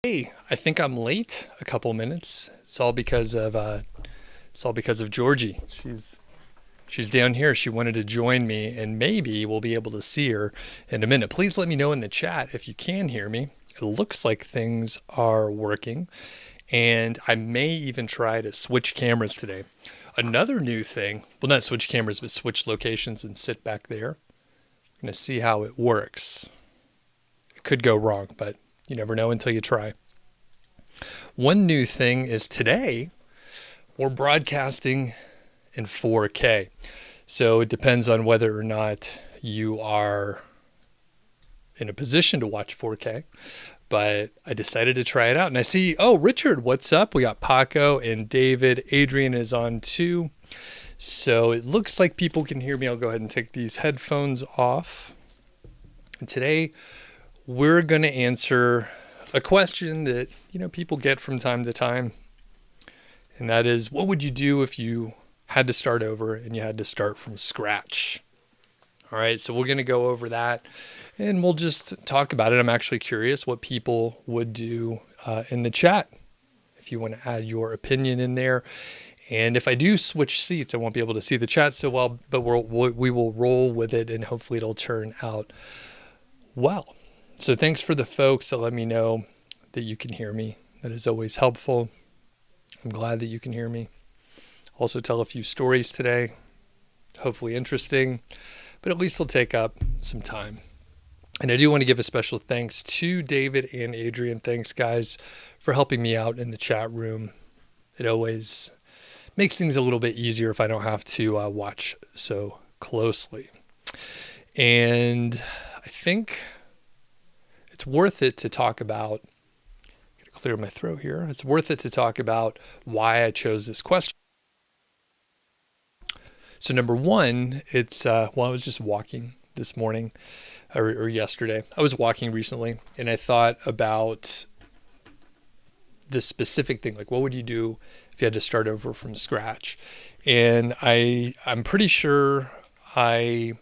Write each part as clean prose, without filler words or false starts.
Hey, I think I'm late a couple minutes. It's all because of Georgie. She's down here. She wanted to join me, and maybe we'll be able to see her in a minute. Please let me know in the chat if you can hear me. It looks like things are working, and I may even try to switch cameras today. Another new thing, well, not switch cameras, but switch locations and sit back there. I'm going to see how it works. It could go wrong, but you never know until you try. One new thing is today we're broadcasting in 4K. So it depends on whether or not you are in a position to watch 4K. But I decided to try it out. And I see, oh, Richard, what's up? We got Paco and David. Adrian is on too. So it looks like people can hear me. I'll go ahead and take these headphones off. And today we're going to answer a question that, people get from time to time. And that is, what would you do if you had to start over and you had to start from scratch? All right, so we're going to go over that and we'll just talk about it. I'm actually curious what people would do in the chat. If you want to add your opinion in there. And if I do switch seats, I won't be able to see the chat so well, but we will roll with it and hopefully it'll turn out well. So thanks for the folks that let me know that you can hear me. That is always helpful. I'm glad that you can hear me. Also tell a few stories today, hopefully interesting, but at least they'll take up some time. And I do want to give a special thanks to David and Adrian. Thanks, guys, for helping me out in the chat room. It always makes things a little bit easier if I don't have to watch so closely. And I think it's worth it to talk about, gotta clear my throat here. It's worth it to talk about why I chose this question. So number one, it's, I was just walking this morning or yesterday. I was walking recently and I thought about this specific thing. Like, what would you do if you had to start over from scratch? And I'm pretty sure I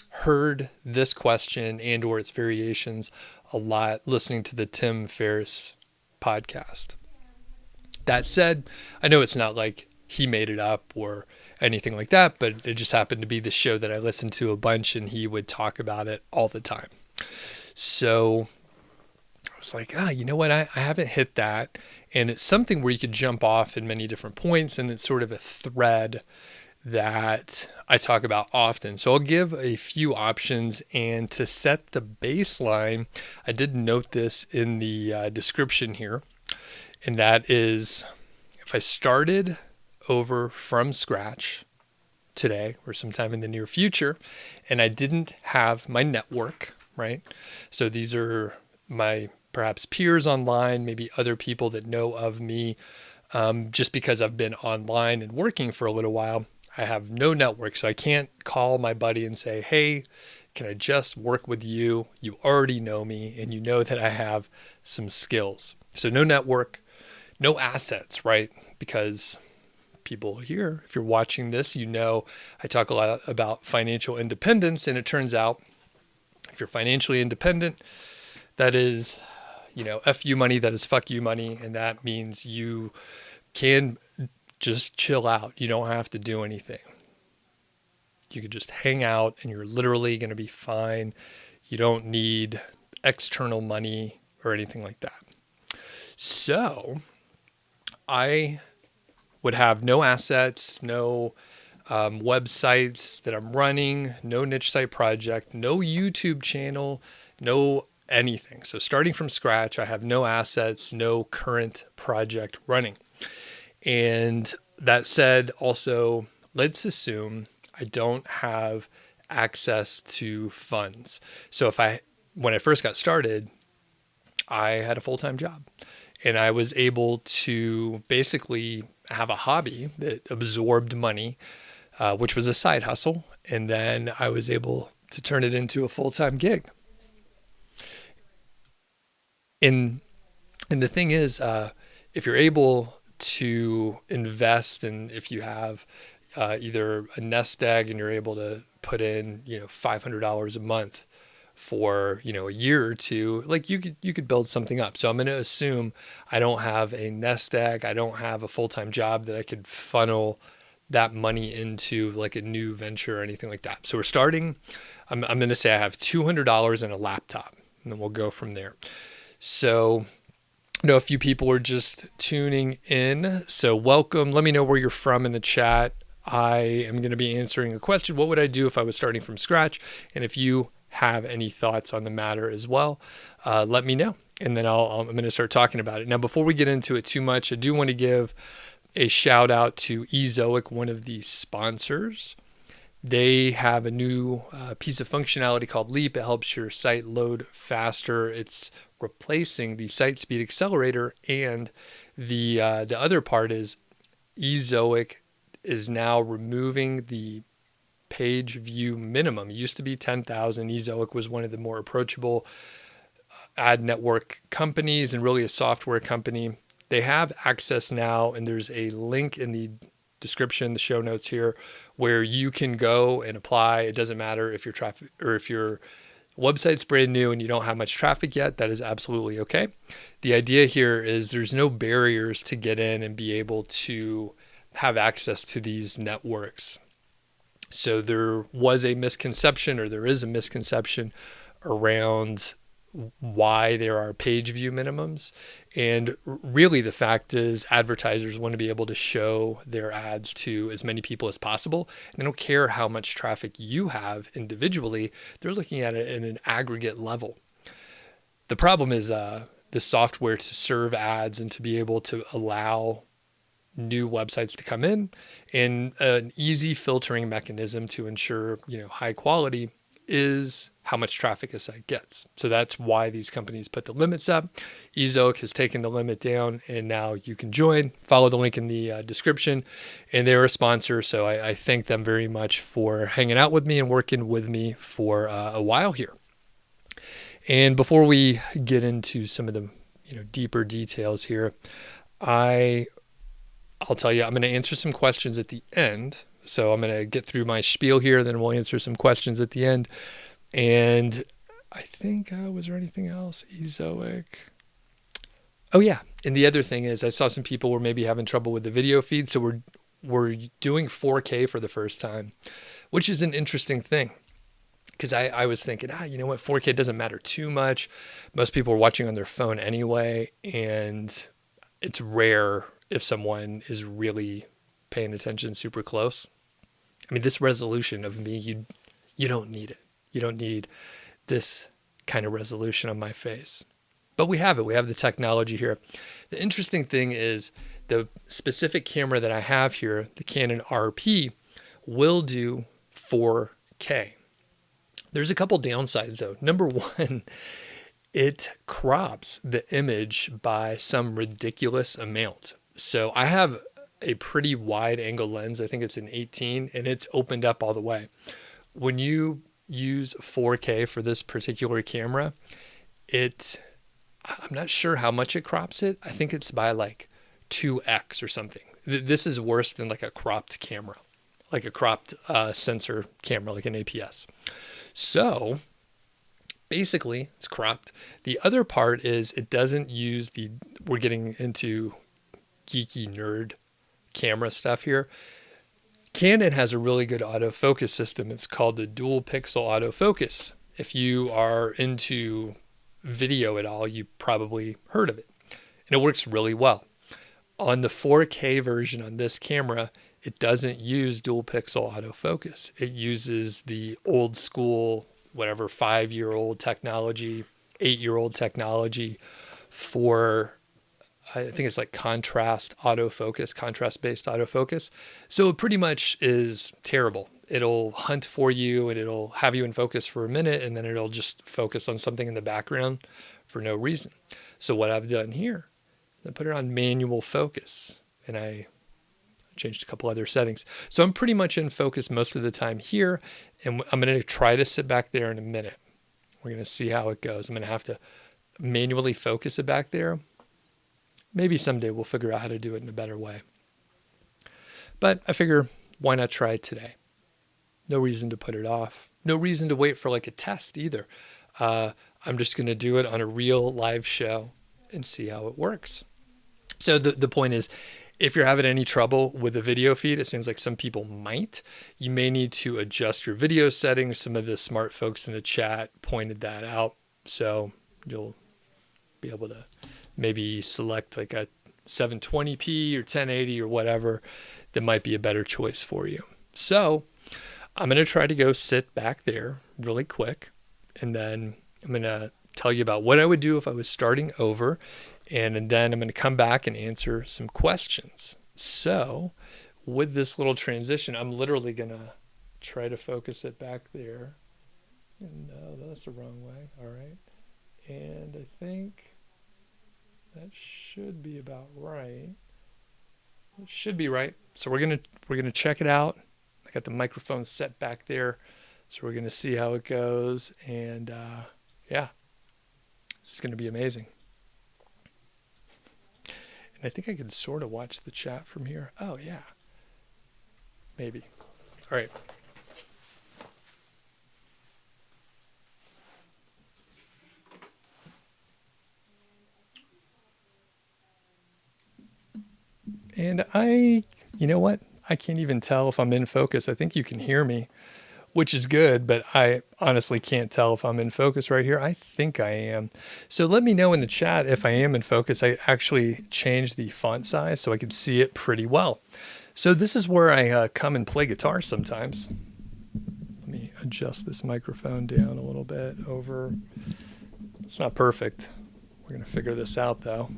heard this question and or its variations a lot listening to the Tim Ferriss podcast. That said, I know it's not like he made it up or anything like that, but it just happened to be the show that I listened to a bunch and he would talk about it all the time. So I was like, you know what? I haven't hit that. And it's something where you could jump off in many different points. And it's sort of a thread that I talk about often. So I'll give a few options, and to set the baseline, I did note this in the description here, and that is if I started over from scratch today or sometime in the near future, and I didn't have my network, right? So these are my perhaps peers online, maybe other people that know of me, just because I've been online and working for a little while. I have no network, so I can't call my buddy and say, hey, can I just work with you? You already know me, and you know that I have some skills. So no network, no assets, right? Because people here, if you're watching this, I talk a lot about financial independence, and it turns out if you're financially independent, that is, F you money, that is fuck you money, and that means you can just chill out. You don't have to do anything. You could just hang out and you're literally going to be fine. You don't need external money or anything like that. So I would have no assets, no websites that I'm running, no niche site project, no YouTube channel, no anything. So starting from scratch, I have no assets, no current project running. And that said, also, let's assume I don't have access to funds. So when I first got started, I had a full-time job and I was able to basically have a hobby that absorbed money, which was a side hustle. And then I was able to turn it into a full-time gig. And the thing is, if you're able to invest, and if you have either a nest egg and you're able to put in $500 a month for, a year or two, like you could build something up. So I'm going to assume I don't have a nest egg. I don't have a full-time job that I could funnel that money into like a new venture or anything like that. So we're starting, I'm going to say I have $200 in a laptop, and then we'll go from there. So I know a few people are just tuning in. So welcome. Let me know where you're from in the chat. I am going to be answering a question. What would I do if I was starting from scratch? And if you have any thoughts on the matter as well, let me know. And then I'm going to start talking about it. Now, before we get into it too much, I do want to give a shout out to Ezoic, one of the sponsors. They have a new piece of functionality called Leap. It helps your site load faster. It's replacing the site speed accelerator. And the other part is Ezoic is now removing the page view minimum. It used to be 10,000. Ezoic was one of the more approachable ad network companies and really a software company. They have access now, and there's a link in the description, the show notes here, where you can go and apply. It doesn't matter if your traffic or if your website's brand new and you don't have much traffic yet. That is absolutely okay. The idea here is there's no barriers to get in and be able to have access to these networks. So there was a misconception, or there is a misconception around why there are page view minimums. And really the fact is advertisers want to be able to show their ads to as many people as possible. And they don't care how much traffic you have individually. They're looking at it in an aggregate level. The problem is the software to serve ads and to be able to allow new websites to come in, and an easy filtering mechanism to ensure, high quality is how much traffic a site gets. So that's why these companies put the limits up. Ezoic has taken the limit down, and now you can join. Follow the link in the description, and they're a sponsor. So I thank them very much for hanging out with me and working with me for a while here. And before we get into some of the deeper details here, I'll tell you, I'm going to answer some questions at the end. So I'm going to get through my spiel here, then we'll answer some questions at the end. And I think, was there anything else? Ezoic. Oh yeah. And the other thing is I saw some people were maybe having trouble with the video feed. So we're doing 4K for the first time, which is an interesting thing. Because I was thinking, you know what? 4K doesn't matter too much. Most people are watching on their phone anyway. And it's rare if someone is really paying attention super close. I mean, this resolution of me, you don't need it. You don't need this kind of resolution on my face. But we have it. We have the technology here. The interesting thing is the specific camera that I have here, the Canon RP, will do 4K. There's a couple downsides though. Number one, it crops the image by some ridiculous amount. So I have a pretty wide angle lens. I think it's an 18, and it's opened up all the way. When you use 4K for this particular camera, I'm not sure how much it crops it. I think it's by like 2x or something. This is worse than like a cropped camera, like a cropped sensor camera, like an APS. So basically it's cropped. The other part is it doesn't use we're getting into geeky nerd camera stuff here. Canon has a really good autofocus system. It's called the dual pixel autofocus. If you are into video at all, you probably heard of it. And it works really well. On the 4K version on this camera, it doesn't use dual pixel autofocus. It uses the old school, 5-year-old technology, 8-year-old technology for, I think it's like contrast-based autofocus. So it pretty much is terrible. It'll hunt for you and it'll have you in focus for a minute, and then it'll just focus on something in the background for no reason. So what I've done here, I put it on manual focus, and I changed a couple other settings. So I'm pretty much in focus most of the time here, and I'm going to try to sit back there in a minute. We're going to see how it goes. I'm going to have to manually focus it back there. Maybe someday we'll figure out how to do it in a better way. But I figure, why not try it today? No reason to put it off. No reason to wait for like a test either. I'm just going to do it on a real live show and see how it works. So the point is, if you're having any trouble with the video feed, it seems like some people might, you may need to adjust your video settings. Some of the smart folks in the chat pointed that out. So you'll be able to maybe select like a 720p or 1080 or whatever that might be a better choice for you. So I'm going to try to go sit back there really quick, and then I'm going to tell you about what I would do if I was starting over, and then I'm going to come back and answer some questions. So with this little transition, I'm literally going to try to focus it back there. No, that's the wrong way. All right. And I think that should be about right. It should be right. So we're gonna check it out. I got the microphone set back there, so we're gonna see how it goes. And yeah, this is gonna be amazing. And I think I can sort of watch the chat from here. Oh yeah, maybe. All right. And you know what? I can't even tell if I'm in focus. I think you can hear me, which is good, but I honestly can't tell if I'm in focus right here. I think I am. So let me know in the chat if I am in focus. I actually changed the font size so I can see it pretty well. So this is where I come and play guitar sometimes. Let me adjust this microphone down a little bit over. It's not perfect. We're going to figure this out though.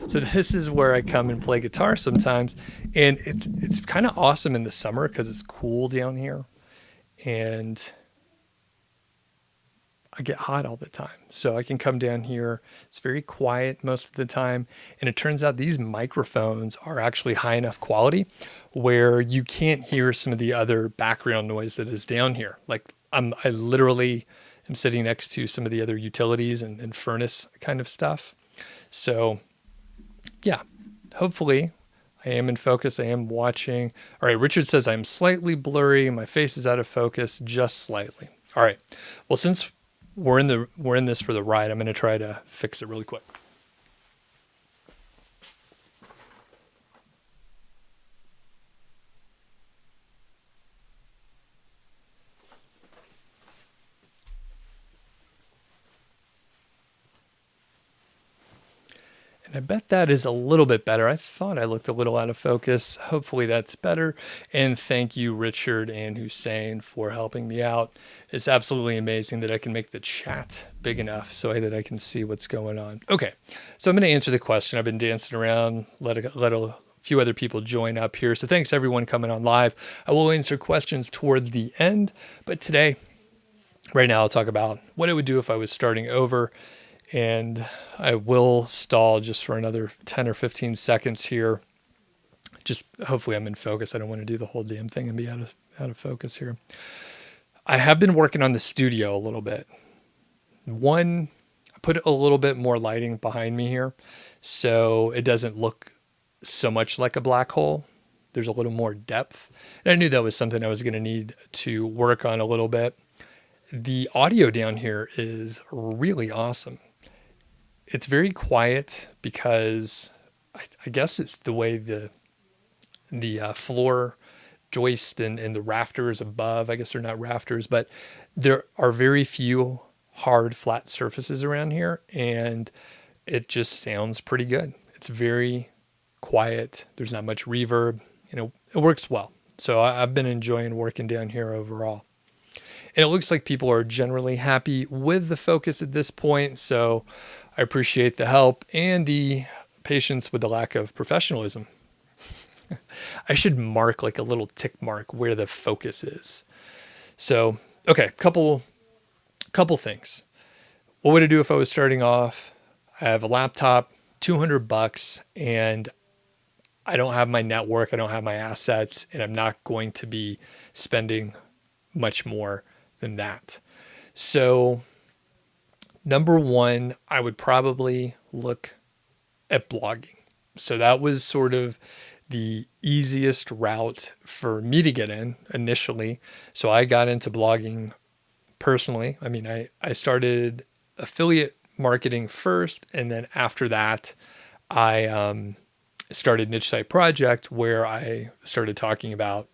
So this is where I come and play guitar sometimes, and it's kind of awesome in the summer because it's cool down here, and I get hot all the time. So I can come down here. It's very quiet most of the time, and it turns out these microphones are actually high enough quality where you can't hear some of the other background noise that is down here. Like I literally am sitting next to some of the other utilities and furnace kind of stuff. So yeah, hopefully I am in focus. I am watching. All right, Richard says I'm slightly blurry. My face is out of focus just slightly. All right. Well, since we're in this for the ride, I'm going to try to fix it really quick. And I bet that is a little bit better. I thought I looked a little out of focus. Hopefully that's better. And thank you, Richard and Hussein, for helping me out. It's absolutely amazing that I can make the chat big enough so that I can see what's going on. Okay, so I'm going to answer the question. I've been dancing around, let a few other people join up here. So thanks everyone coming on live. I will answer questions towards the end, but today, right now, I'll talk about what I would do if I was starting over. And I will stall just for another 10 or 15 seconds here. Just hopefully I'm in focus. I don't want to do the whole damn thing and be out of focus here. I have been working on the studio a little bit. I put a little bit more lighting behind me here so it doesn't look so much like a black hole. There's a little more depth. And I knew that was something I was going to need to work on a little bit. The audio down here is really awesome. It's very quiet because I guess it's the way the floor joist and the rafters above, I guess they're not rafters, but there are very few hard flat surfaces around here, and it just sounds pretty good. It's very quiet. There's not much reverb, and it works well. So I've been enjoying working down here overall. And it looks like people are generally happy with the focus at this point. So I appreciate the help and the patience with the lack of professionalism. I should mark like a little tick mark where the focus is. So, okay, couple things. What would I do if I was starting off? I have a laptop, $200, and I don't have my network. I don't have my assets, and I'm not going to be spending much more than that. So number one, I would probably look at blogging. So that was sort of the easiest route for me to get in initially. So I got into blogging personally. I mean, I started affiliate marketing first, and then after that, I started Niche Site Project, where I started talking about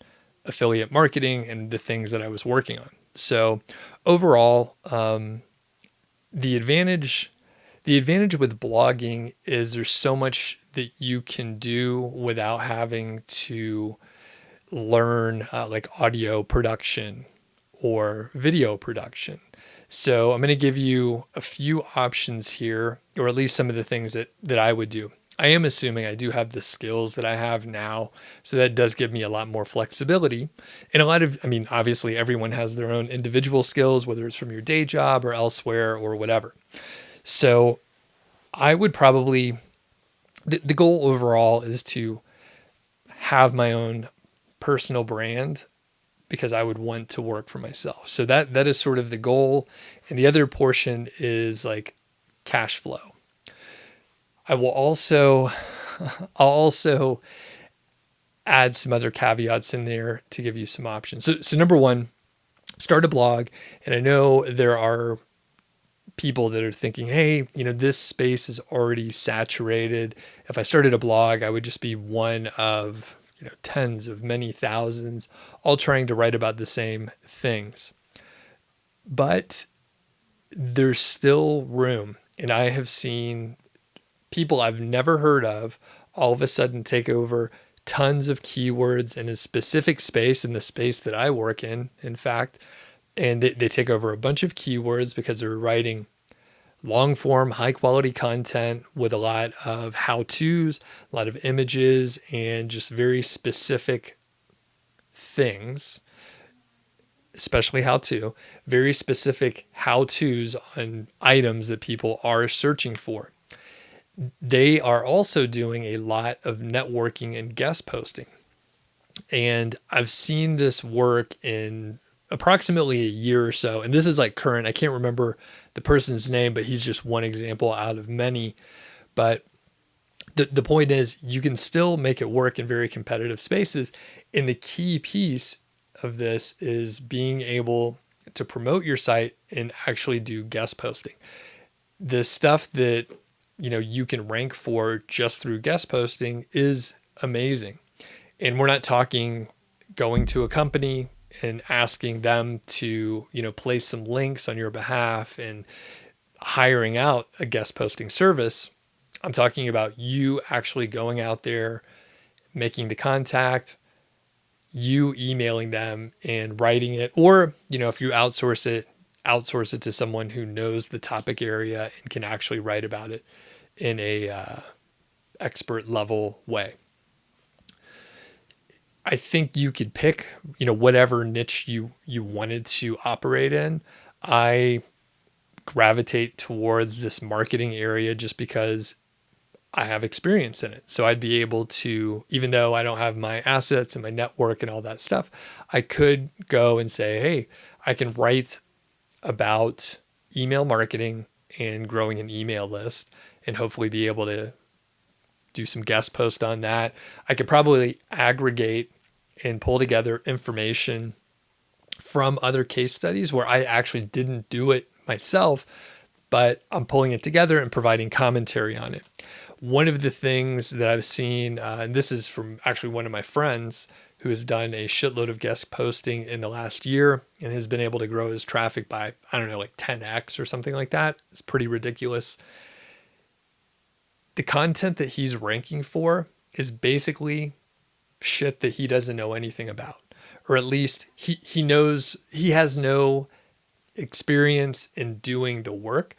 affiliate marketing and the things that I was working on. So overall, the advantage with blogging is there's so much that you can do without having to learn like audio production or video production. So I'm going to give you a few options here, or at least some of the things that I would do. I am assuming I do have the skills that I have now, so that does give me a lot more flexibility. And I mean, obviously everyone has their own individual skills, whether it's from your day job or elsewhere or whatever. So I would probably, the goal overall is to have my own personal brand, because I would want to work for myself. So that is sort of the goal. And the other portion is like cash flow. I'll also add some other caveats in there to give you some options. So number one, start a blog. And I know there are people that are thinking, hey, this space is already saturated. If I started a blog, I would just be one of tens of many thousands, all trying to write about the same things. But there's still room. And I have seen people I've never heard of all of a sudden take over tons of keywords in a specific space, in the space that I work in fact, and they take over a bunch of keywords because they're writing long form, high quality content with a lot of how-tos, a lot of images, and just very specific things, especially very specific how-tos on items that people are searching for. They are also doing a lot of networking and guest posting. And I've seen this work in approximately a year or so. And this is like current. I can't remember the person's name, but he's just one example out of many. But the point is, you can still make it work in very competitive spaces. And the key piece of this is being able to promote your site and actually do guest posting. The stuff that you can rank for just through guest posting is amazing. And we're not talking going to a company and asking them to, place some links on your behalf and hiring out a guest posting service. I'm talking about you actually going out there, making the contact, you emailing them and writing it. Or, if you outsource it to someone who knows the topic area and can actually write about it in a expert level way. I think you could pick, whatever niche you wanted to operate in. I gravitate towards this marketing area just because I have experience in it. So I'd be able to, even though I don't have my assets and my network and all that stuff, I could go and say, hey, I can write about email marketing and growing an email list and hopefully be able to do some guest posts on that. I could probably aggregate and pull together information from other case studies where I actually didn't do it myself, but I'm pulling it together and providing commentary on it. One of the things that I've seen, and this is from actually one of my friends who has done a shitload of guest posting in the last year and has been able to grow his traffic by, like 10x or something like that. It's pretty ridiculous. The content that he's ranking for is basically shit that he doesn't know anything about, or at least he knows he has no experience in doing the work,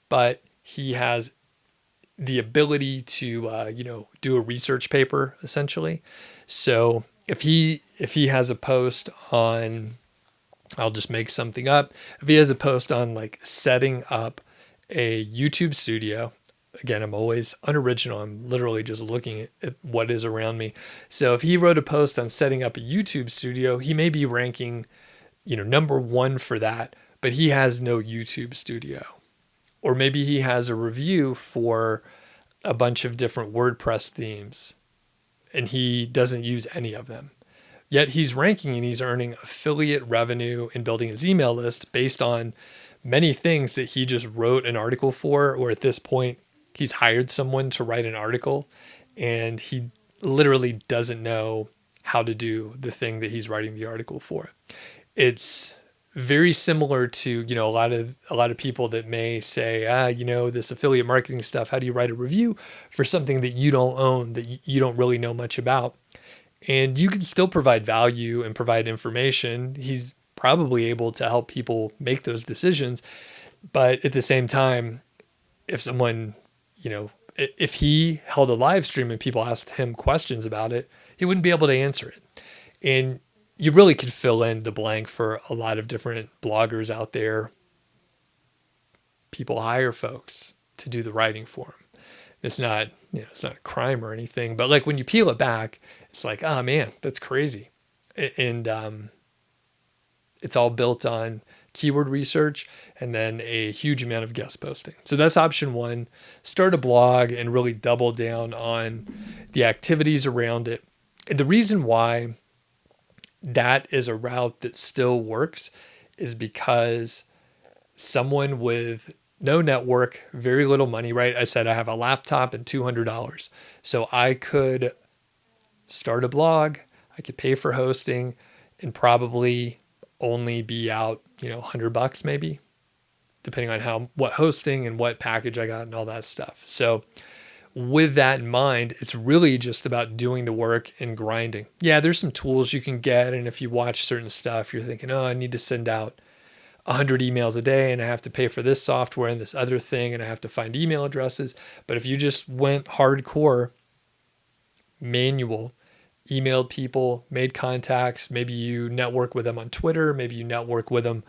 but he has the ability to, do a research paper essentially. So if he has a post on, I'll just make something up. If he has a post on like setting up a YouTube studio, again, I'm always unoriginal. I'm literally just looking at what is around me. So if he wrote a post on setting up a YouTube studio, he may be ranking, number one for that, but he has no YouTube studio. Or maybe he has a review for a bunch of different WordPress themes and he doesn't use any of them. Yet he's ranking and he's earning affiliate revenue and building his email list based on many things that he just wrote an article for, or at this point, he's hired someone to write an article and he literally doesn't know how to do the thing that he's writing the article for. It's very similar to, a lot of people that may say, this affiliate marketing stuff, how do you write a review for something that you don't own, that you don't really know much about? And you can still provide value and provide information. He's probably able to help people make those decisions. But at the same time, if someone, if he held a live stream and people asked him questions about it, he wouldn't be able to answer it. And you really could fill in the blank for a lot of different bloggers out there. People hire folks to do the writing for them. It's not, it's not a crime or anything, but like when you peel it back, it's like, oh man, that's crazy. And it's all built on keyword research and then a huge amount of guest posting. So that's option one. Start a blog and really double down on the activities around it. And the reason why that is a route that still works is because someone with no network, very little money, right? I said I have a laptop and $200. So I could start a blog, I could pay for hosting and probably only be out, $100 maybe, depending on what hosting and what package I got and all that stuff. So with that in mind, it's really just about doing the work and grinding. Yeah, there's some tools you can get. And if you watch certain stuff, you're thinking, I need to send out 100 emails a day and I have to pay for this software and this other thing and I have to find email addresses. But if you just went hardcore, manual, emailed people, made contacts, maybe you network with them on Twitter, maybe you network with them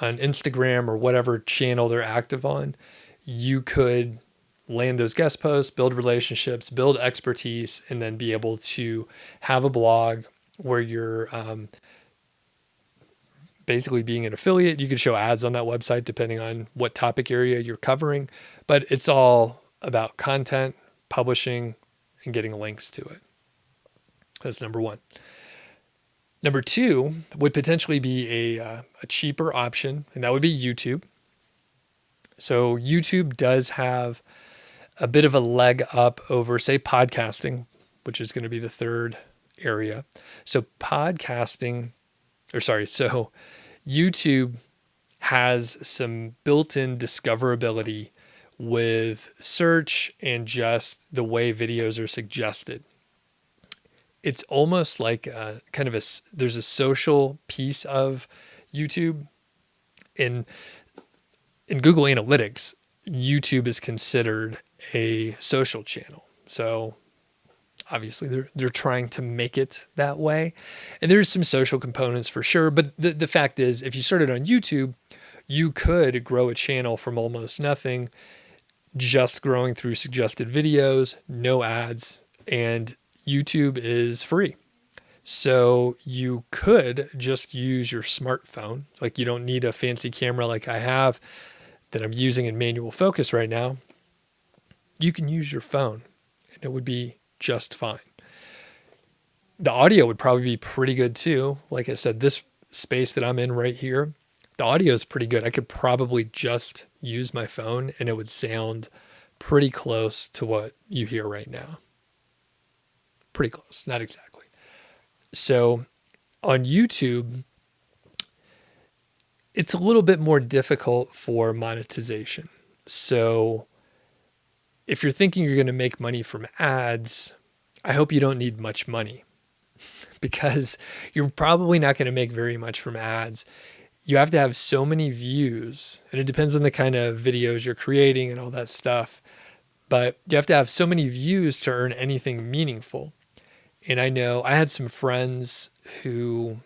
on Instagram or whatever channel they're active on, you could land those guest posts, build relationships, build expertise, and then be able to have a blog where you're basically being an affiliate. You could show ads on that website depending on what topic area you're covering, but it's all about content, publishing, and getting links to it. That's number one. Number two would potentially be a cheaper option, and that would be YouTube. So YouTube does have a bit of a leg up over, say, podcasting, which is going to be the third area. So YouTube has some built-in discoverability with search and just the way videos are suggested. It's almost like there's a social piece of YouTube. In Google Analytics, YouTube is considered a social channel. So obviously they're trying to make it that way. And there's some social components for sure. But the fact is, if you started on YouTube, you could grow a channel from almost nothing, just growing through suggested videos, no ads, and YouTube is free. So you could just use your smartphone. Like you don't need a fancy camera like I have that I'm using in manual focus right now. You can use your phone and it would be just fine. The audio would probably be pretty good too. Like I said, this space that I'm in right here, the audio is pretty good. I could probably just use my phone and it would sound pretty close to what you hear right now. Pretty close, not exactly. So on YouTube, it's a little bit more difficult for monetization. So if you're thinking you're going to make money from ads, I hope you don't need much money because you're probably not going to make very much from ads. You have to have so many views, and it depends on the kind of videos you're creating and all that stuff. But you have to have so many views to earn anything meaningful. And I know I had some friends who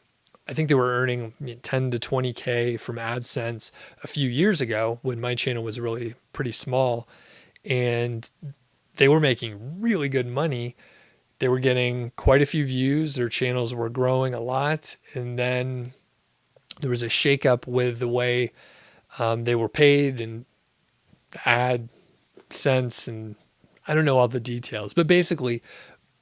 I think they were earning 10 to 20K from AdSense a few years ago when my channel was really pretty small. And they were making really good money. They were getting quite a few views. Their channels were growing a lot. And then there was a shakeup with the way they were paid and AdSense, and I don't know all the details. But basically,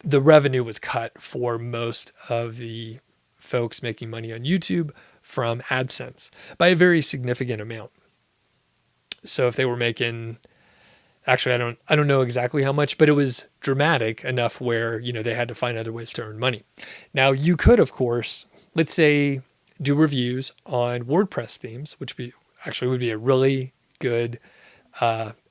the revenue was cut for most of the folks making money on YouTube from AdSense by a very significant amount. So if they were making, actually, I don't know exactly how much, but it was dramatic enough where, you know, they had to find other ways to earn money. Now you could, of course, let's say, do reviews on WordPress themes, which would be a really good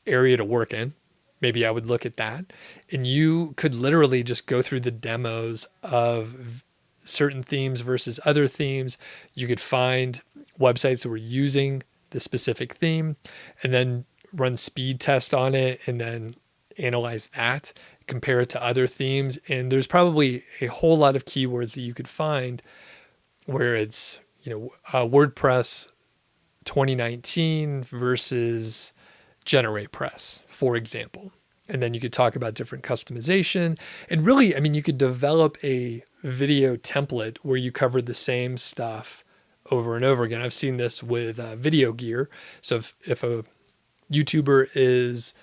area to work in. Maybe I would look at that. And you could literally just go through the demos of certain themes versus other themes. You could find websites that were using the specific theme and then run speed test on it and then analyze that, compare it to other themes. And there's probably a whole lot of keywords that you could find where it's, you know, WordPress 2019 versus GeneratePress, for example. And then you could talk about different customization. And really, I mean, you could develop a video template where you cover the same stuff over and over again. I've seen this with video gear. So if a YouTuber is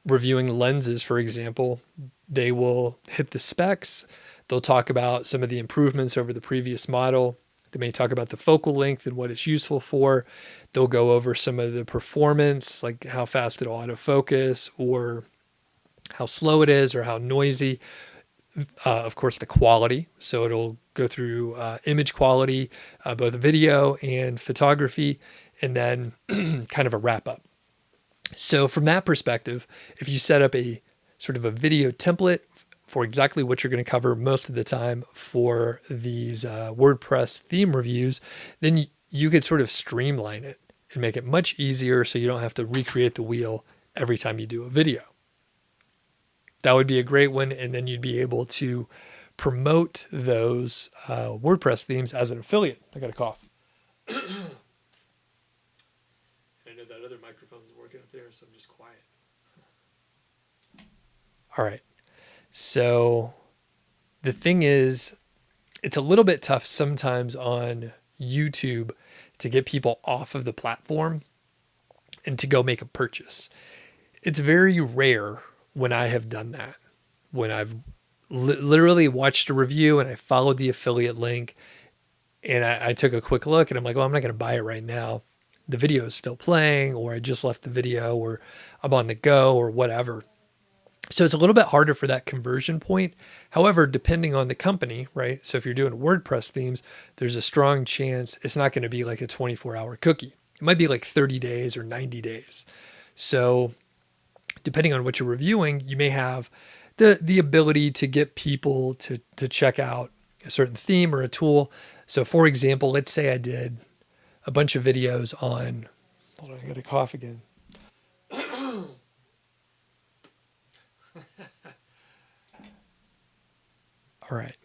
reviewing lenses, for example, they will hit the specs. They'll talk about some of the improvements over the previous model. They may talk about the focal length and what it's useful for. They'll go over some of the performance, like how fast it'll autofocus or how slow it is or how noisy. Of course, the quality. So it'll go through image quality, both video and photography, and then kind of a wrap up. So from that perspective, if you set up a sort of a video template for exactly what you're going to cover most of the time for these WordPress theme reviews, then you could sort of streamline it and make it much easier so you don't have to recreate the wheel every time you do a video. That would be a great one. And then you'd be able to promote those WordPress themes as an affiliate. I got a cough. I know that other microphone's working up there, so I'm just quiet. All right. So the thing is, it's a little bit tough sometimes on YouTube to get people off of the platform and to go make a purchase. It's very rare when I have done that, when I've literally watched a review and I followed the affiliate link and I took a quick look and I'm like, well, I'm not going to buy it right now. The video is still playing, or I just left the video, or I'm on the go, or whatever. So it's a little bit harder for that conversion point. However, depending on the company, right? So if you're doing WordPress themes, there's a strong chance it's not going to be like a 24-hour cookie. It might be like 30 days or 90 days. So depending on what you're reviewing, you may have the ability to get people to check out a certain theme or a tool. So for example, let's say I did a bunch of videos on, hold on, I got a cough again. All right.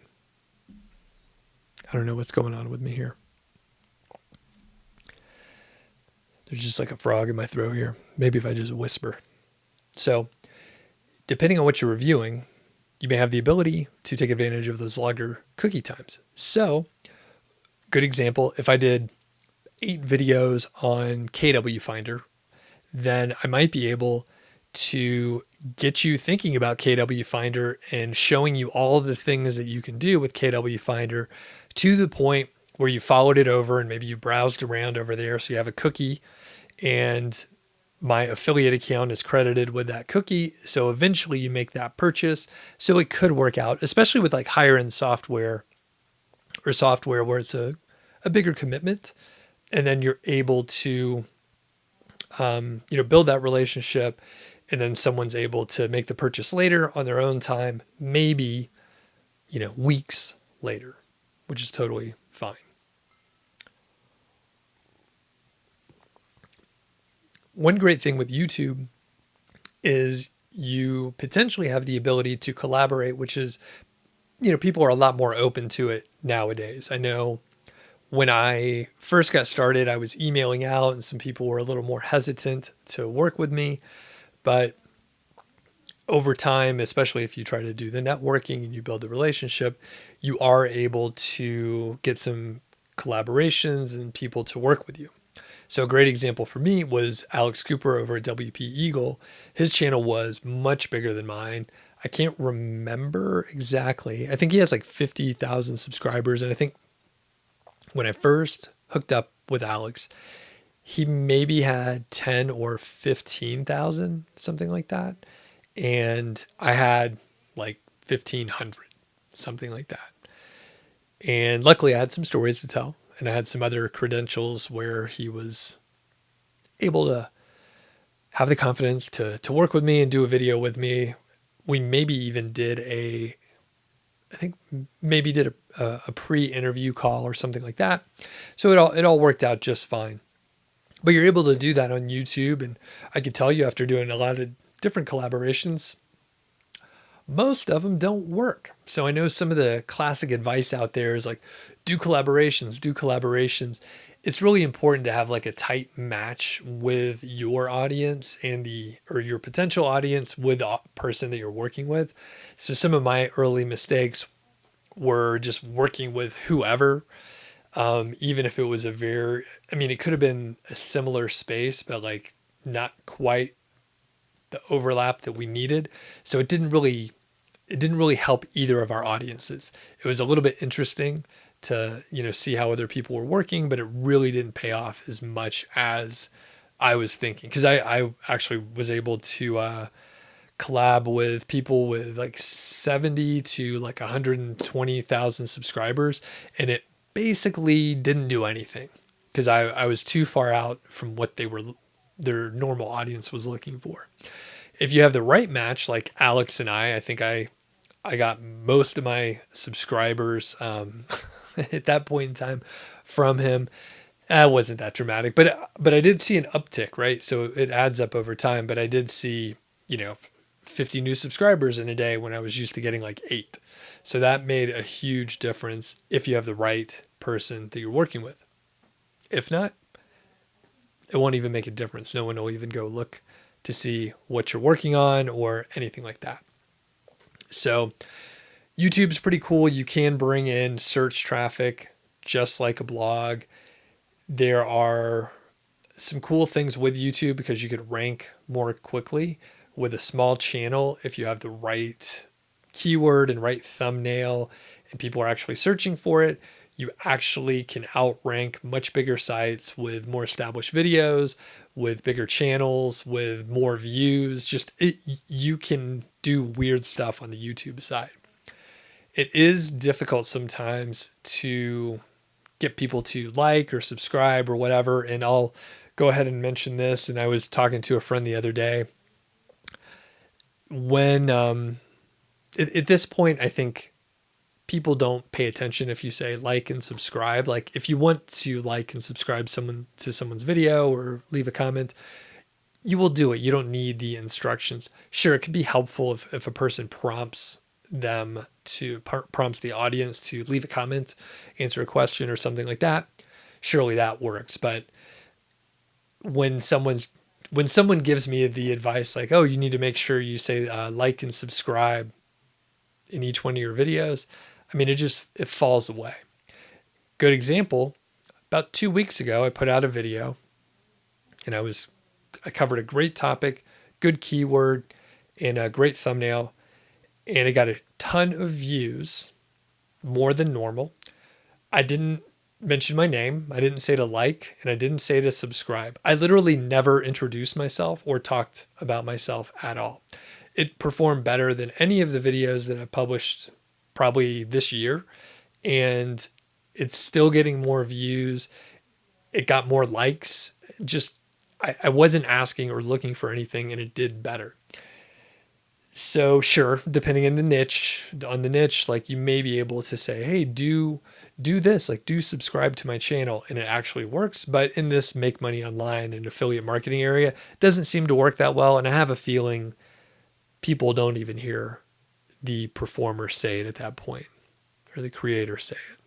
I don't know what's going on with me here. There's just like a frog in my throat here. Maybe if I just whisper. So depending on what you're reviewing, you may have the ability to take advantage of those longer cookie times. So good example, if I did 8 videos on KWFinder, then I might be able to get you thinking about KWFinder and showing you all the things that you can do with KWFinder to the point where you followed it over and maybe you browsed around over there. So you have a cookie and my affiliate account is credited with that cookie. So eventually you make that purchase. So it could work out, especially with like higher end software or software where it's a bigger commitment. And then you're able to, build that relationship, and then someone's able to make the purchase later on their own time, maybe, weeks later, which is totally fine. One great thing with YouTube is you potentially have the ability to collaborate, which is, people are a lot more open to it nowadays. I know when I first got started, I was emailing out and some people were a little more hesitant to work with me. But over time, especially if you try to do the networking and you build a relationship, you are able to get some collaborations and people to work with you. So a great example for me was Alex Cooper over at WP Eagle. His channel was much bigger than mine. I can't remember exactly. I think he has like 50,000 subscribers. And I think When I first hooked up with Alex, he maybe had 10 or 15,000, something like that. And I had like 1,500, something like that. And luckily I had some stories to tell, and I had some other credentials where he was able to have the confidence to work with me and do a video with me. We maybe even did a pre-interview call or something like that. So it all worked out just fine. But you're able to do that on YouTube. And I could tell you, after doing a lot of different collaborations, most of them don't work. So I know some of the classic advice out there is like, do collaborations. It's really important to have like a tight match with your audience and your potential audience with the person that you're working with. So some of my early mistakes were just working with whoever, even if it was it could have been a similar space, but like not quite the overlap that we needed. So it didn't really help either of our audiences. It was a little bit interesting to, see how other people were working, but it really didn't pay off as much as I was thinking. Cause I actually was able to, collab with people with like 70 to like 120,000 subscribers. And it basically didn't do anything because I was too far out from what their normal audience was looking for. If you have the right match, like Alex and I think I got most of my subscribers at that point in time from him. It wasn't that dramatic, but I did see an uptick, right? So it adds up over time. But I did see, 50 new subscribers in a day when I was used to getting like 8. So that made a huge difference if you have the right person that you're working with. If not, it won't even make a difference. No one will even go look to see what you're working on or anything like that. So YouTube's pretty cool. You can bring in search traffic just like a blog. There are some cool things with YouTube because you could rank more quickly with a small channel if you have the right keyword and right thumbnail and people are actually searching for it. You actually can outrank much bigger sites with more established videos, with bigger channels, with more views. You can do weird stuff on the YouTube side. It is difficult sometimes to get people to like or subscribe or whatever. And I'll go ahead and mention this. And I was talking to a friend the other day. When at this point, I think people don't pay attention if you say like and subscribe. Like if you want to like and subscribe to someone's video or leave a comment, you will do it. You don't need the instructions. Sure, it could be helpful if a person prompts the audience to leave a comment, answer a question or something like that. Surely that works. But when someone gives me the advice like, oh, you need to make sure you say like and subscribe in each one of your videos, it falls away. Good example, about 2 weeks ago, I put out a video and I covered a great topic, good keyword, and a great thumbnail, and it got a ton of views, more than normal. I didn't mention my name. I didn't say to like, and I didn't say to subscribe. I literally never introduced myself or talked about myself at all. It performed better than any of the videos that I published probably this year, and it's still getting more views. It got more likes. I wasn't asking or looking for anything, and it did better. So sure, depending on the niche, like you may be able to say, hey, do this, like do subscribe to my channel, and it actually works. But in this make money online and affiliate marketing area, it doesn't seem to work that well. And I have a feeling people don't even hear the performer say it at that point, or the creator say it.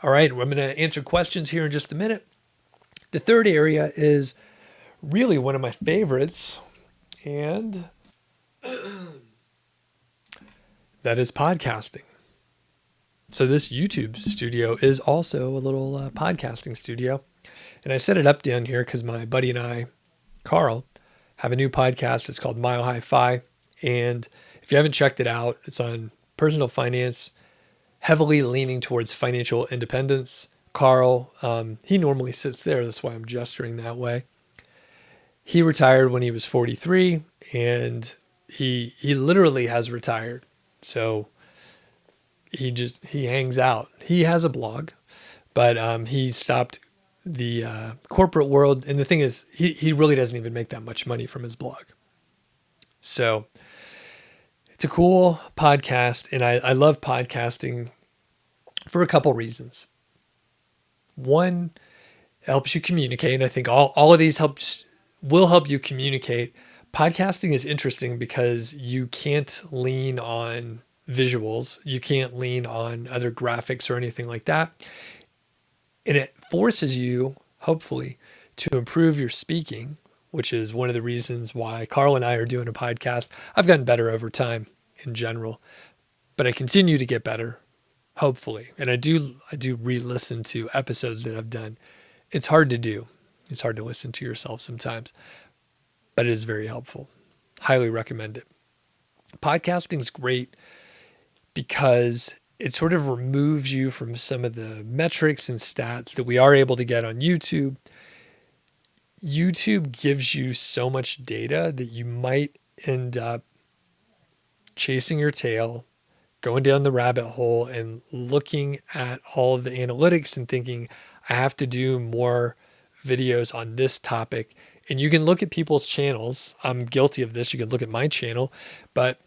All right, I'm going to answer questions here in just a minute. The third area is really one of my favorites, and that is podcasting. So this YouTube studio is also a little podcasting studio. And I set it up down here because my buddy and I, Carl, have a new podcast. It's called Mile High Fi. And if you haven't checked it out, it's on personal finance, heavily leaning towards financial independence. Carl, he normally sits there. That's why I'm gesturing that way. He retired when he was 43, and he literally has retired. So he hangs out. He has a blog, but he stopped the corporate world. And the thing is, he really doesn't even make that much money from his blog. So it's a cool podcast, and I love podcasting for a couple reasons. One, it helps you communicate. I think all of these will help you communicate. Podcasting is interesting because you can't lean on visuals. You can't lean on other graphics or anything like that. And it forces you, hopefully, to improve your speaking, which is one of the reasons why Carl and I are doing a podcast. I've gotten better over time in general, but I continue to get better, hopefully. And I do re-listen to episodes that I've done. It's hard to do. It's hard to listen to yourself sometimes, but it is very helpful. Highly recommend it. Podcasting is great because it sort of removes you from some of the metrics and stats that we are able to get on YouTube. YouTube gives you so much data that you might end up chasing your tail, going down the rabbit hole and looking at all of the analytics and thinking, I have to do more videos on this topic. And you can look at people's channels. I'm guilty of this. You can look at my channel, but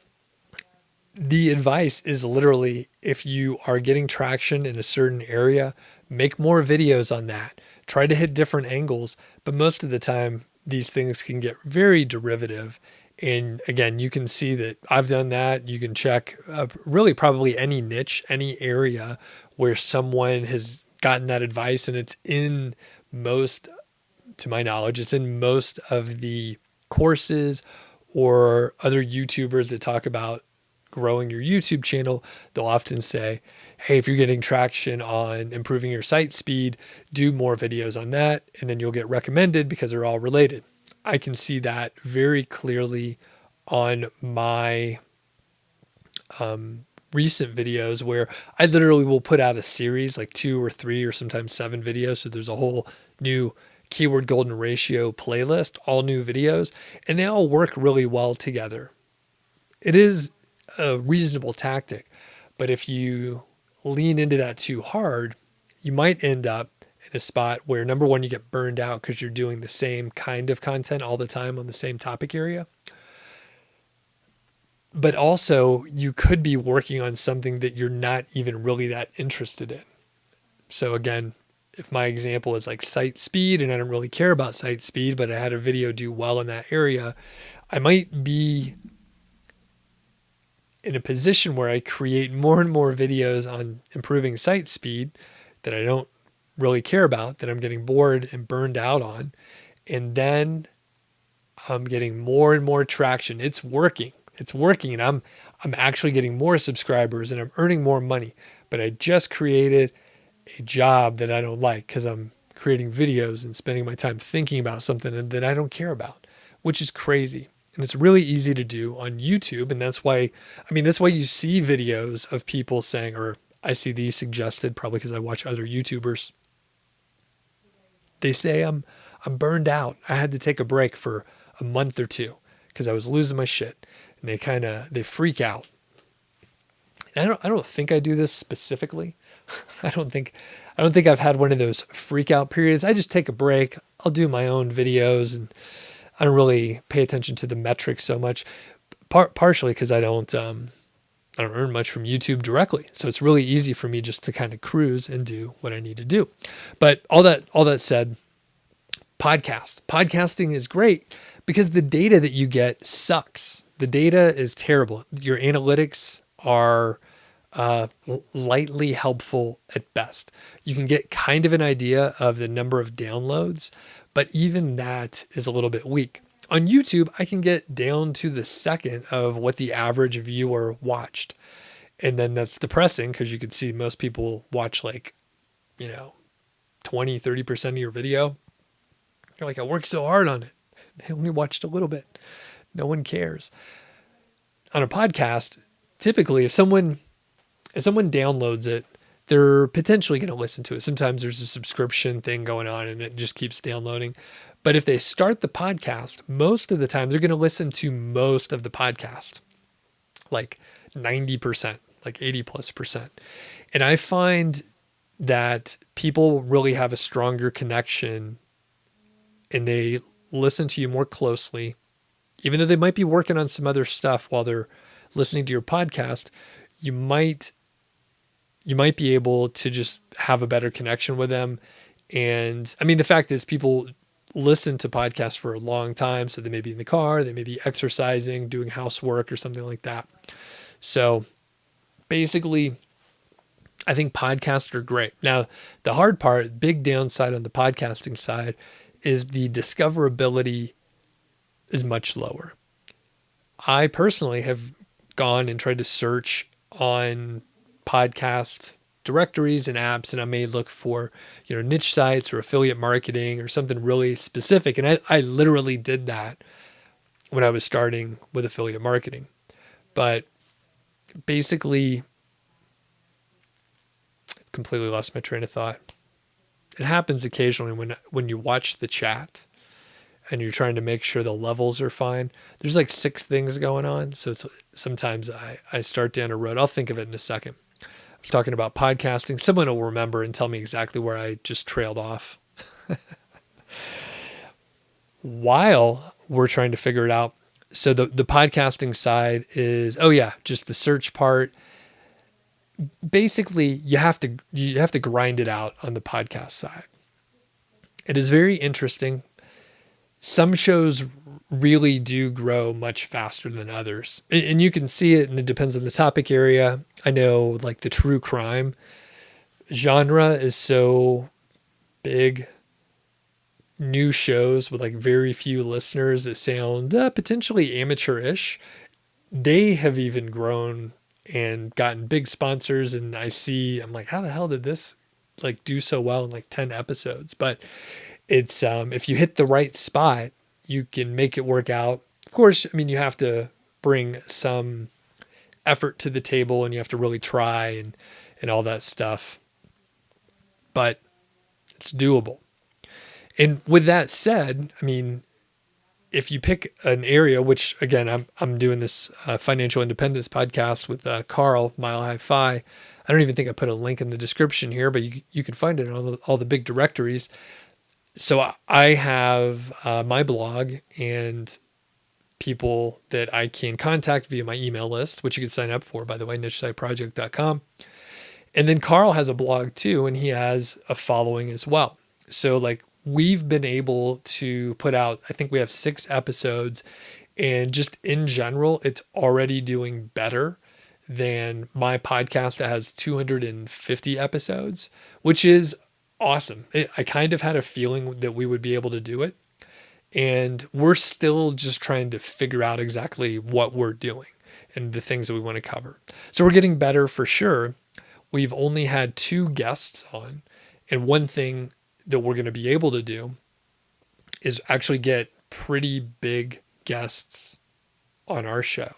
the advice is literally, if you are getting traction in a certain area, make more videos on that. Try to hit different angles, but most of the time these things can get very derivative. And again, you can see that I've done that. You can check really probably any niche, any area where someone has gotten that advice, and it's in most, to my knowledge, it's in most of the courses or other YouTubers that talk about growing your YouTube channel. They'll often say, hey, if you're getting traction on improving your site speed, do more videos on that, and then you'll get recommended because they're all related. I can see that very clearly on my recent videos, where I literally will put out a series, like 2 or 3 or sometimes 7 videos. So there's a whole new keyword golden ratio playlist, all new videos, and they all work really well together. It is a reasonable tactic, but if you lean into that too hard, you might end up in a spot where, number one, you get burned out because you're doing the same kind of content all the time on the same topic area. But also, you could be working on something that you're not even really that interested in. So again, if my example is like site speed, and I don't really care about site speed, but I had a video do well in that area, I might be in a position where I create more and more videos on improving site speed that I don't really care about, that I'm getting bored and burned out on. And then I'm getting more and more traction. It's working. And I'm actually getting more subscribers and I'm earning more money. But I just created a job that I don't like because I'm creating videos and spending my time thinking about something that I don't care about, which is crazy. And it's really easy to do on YouTube. And that's why you see videos of people saying, or I see these suggested probably because I watch other YouTubers. They say, I'm burned out. I had to take a break for a month or 2 because I was losing my shit. And they freak out. And I don't think I do this specifically. I don't think I've had one of those freak out periods. I just take a break. I'll do my own videos, and I don't really pay attention to the metrics so much. Partially because I don't earn much from YouTube directly. So it's really easy for me just to kind of cruise and do what I need to do. But all that said, podcasting is great because the data that you get sucks. The data is terrible. Your analytics are lightly helpful at best. You can get kind of an idea of the number of downloads, but even that is a little bit weak. On YouTube, I can get down to the second of what the average viewer watched. And then that's depressing because you can see most people watch 20, 30% of your video. You're like, I worked so hard on it. They only watched a little bit. No one cares. On a podcast, typically if someone, if someone downloads it, they're potentially going to listen to it. Sometimes there's a subscription thing going on and it just keeps downloading. But if they start the podcast, most of the time they're going to listen to most of the podcast, like 90%, like 80+%. And I find that people really have a stronger connection and they listen to you more closely, even though they might be working on some other stuff while they're listening to your podcast. You might be able to just have a better connection with them. And I mean, the fact is people listen to podcasts for a long time. So they may be in the car, they may be exercising, doing housework or something like that. So basically, I think podcasts are great. Now, the hard part, big downside on the podcasting side, is the discoverability is much lower. I personally have gone and tried to search on podcast directories and apps, and I may look for, niche sites or affiliate marketing or something really specific. And I literally did that when I was starting with affiliate marketing. But basically, completely lost my train of thought. It happens occasionally when you watch the chat and you're trying to make sure the levels are fine. There's like 6 things going on. So sometimes I start down a road. I'll think of it in a second. I was talking about podcasting. Someone will remember and tell me exactly where I just trailed off. While we're trying to figure it out. So the podcasting side is, just the search part. Basically, you have to grind it out on the podcast side. It is very interesting. Some shows really do grow much faster than others. And you can see it, and it depends on the topic area. I know like the true crime genre is so big. New shows with like very few listeners that sound potentially amateurish, they have even grown and gotten big sponsors. And I'm like, how the hell did this like do so well in like 10 episodes? But it's, if you hit the right spot, you can make it work out. Of course, I mean, you have to bring some effort to the table and you have to really try and all that stuff, but it's doable. And with that said, I mean, if you pick an area, which again, I'm doing this financial independence podcast with Carl, Mile High Fi. I don't even think I put a link in the description here, but you can find it on all the big directories. So I have my blog and people that I can contact via my email list, which you can sign up for, by the way, nichesiteproject.com. And then Carl has a blog too, and he has a following as well. So like we've been able to put out, I think we have 6 episodes, and just in general, it's already doing better than my podcast that has 250 episodes, which is awesome. I kind of had a feeling that we would be able to do it. And we're still just trying to figure out exactly what we're doing and the things that we want to cover. So we're getting better for sure. We've only had 2 guests on. And one thing that we're going to be able to do is actually get pretty big guests on our show.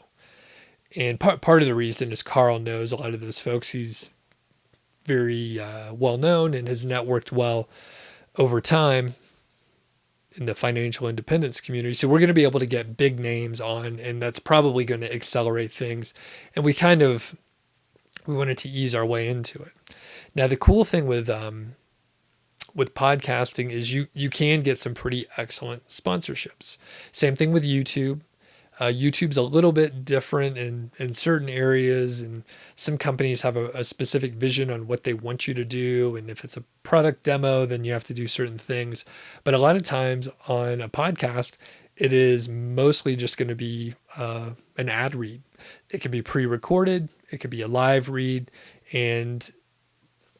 And part of the reason is Carl knows a lot of those folks. He's very well known and has networked well over time in the financial independence community. So we're going to be able to get big names on, and that's probably going to accelerate things. And we wanted to ease our way into it. Now, the cool thing with podcasting is you can get some pretty excellent sponsorships. Same thing with YouTube. YouTube's a little bit different in certain areas, and some companies have a specific vision on what they want you to do. And if it's a product demo, then you have to do certain things. But a lot of times on a podcast, it is mostly just going to be an ad read. It can be pre-recorded. It could be a live read. And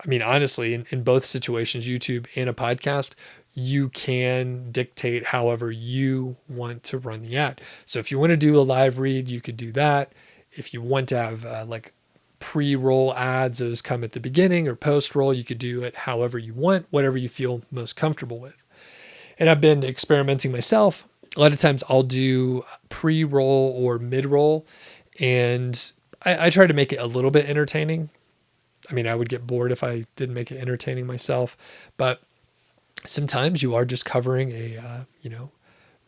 I mean, honestly, in both situations, YouTube and a podcast, you can dictate however you want to run the ad. So if you want to do a live read, you could do that. If you want to have like pre-roll ads, those come at the beginning, or post-roll, you could do it however you want, whatever you feel most comfortable with. And I've been experimenting myself. A lot of times I'll do pre-roll or mid-roll, and I try to make it a little bit entertaining. I mean, I would get bored if I didn't make it entertaining myself, but sometimes you are just covering a,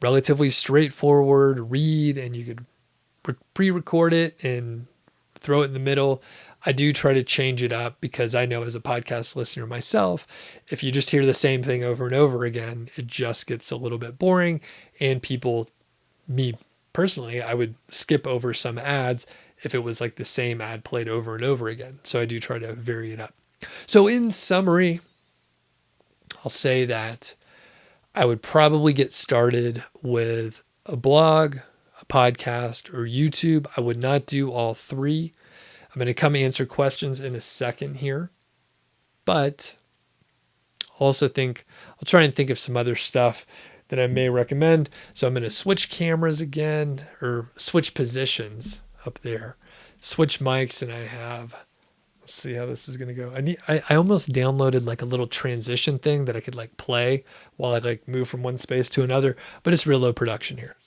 relatively straightforward read, and you could pre-record it and throw it in the middle. I do try to change it up because I know as a podcast listener myself, if you just hear the same thing over and over again, it just gets a little bit boring. And me personally, I would skip over some ads if it was like the same ad played over and over again. So I do try to vary it up. So in summary, I'll say that I would probably get started with a blog, a podcast, or YouTube. I would not do all three. I'm going to come answer questions in a second here, but I'll try and think of some other stuff that I may recommend. So I'm going to switch cameras again, or switch positions up there, switch mics, and let's see how this is going to go. I almost downloaded like a little transition thing that I could like play while I like move from one space to another, but it's real low production here.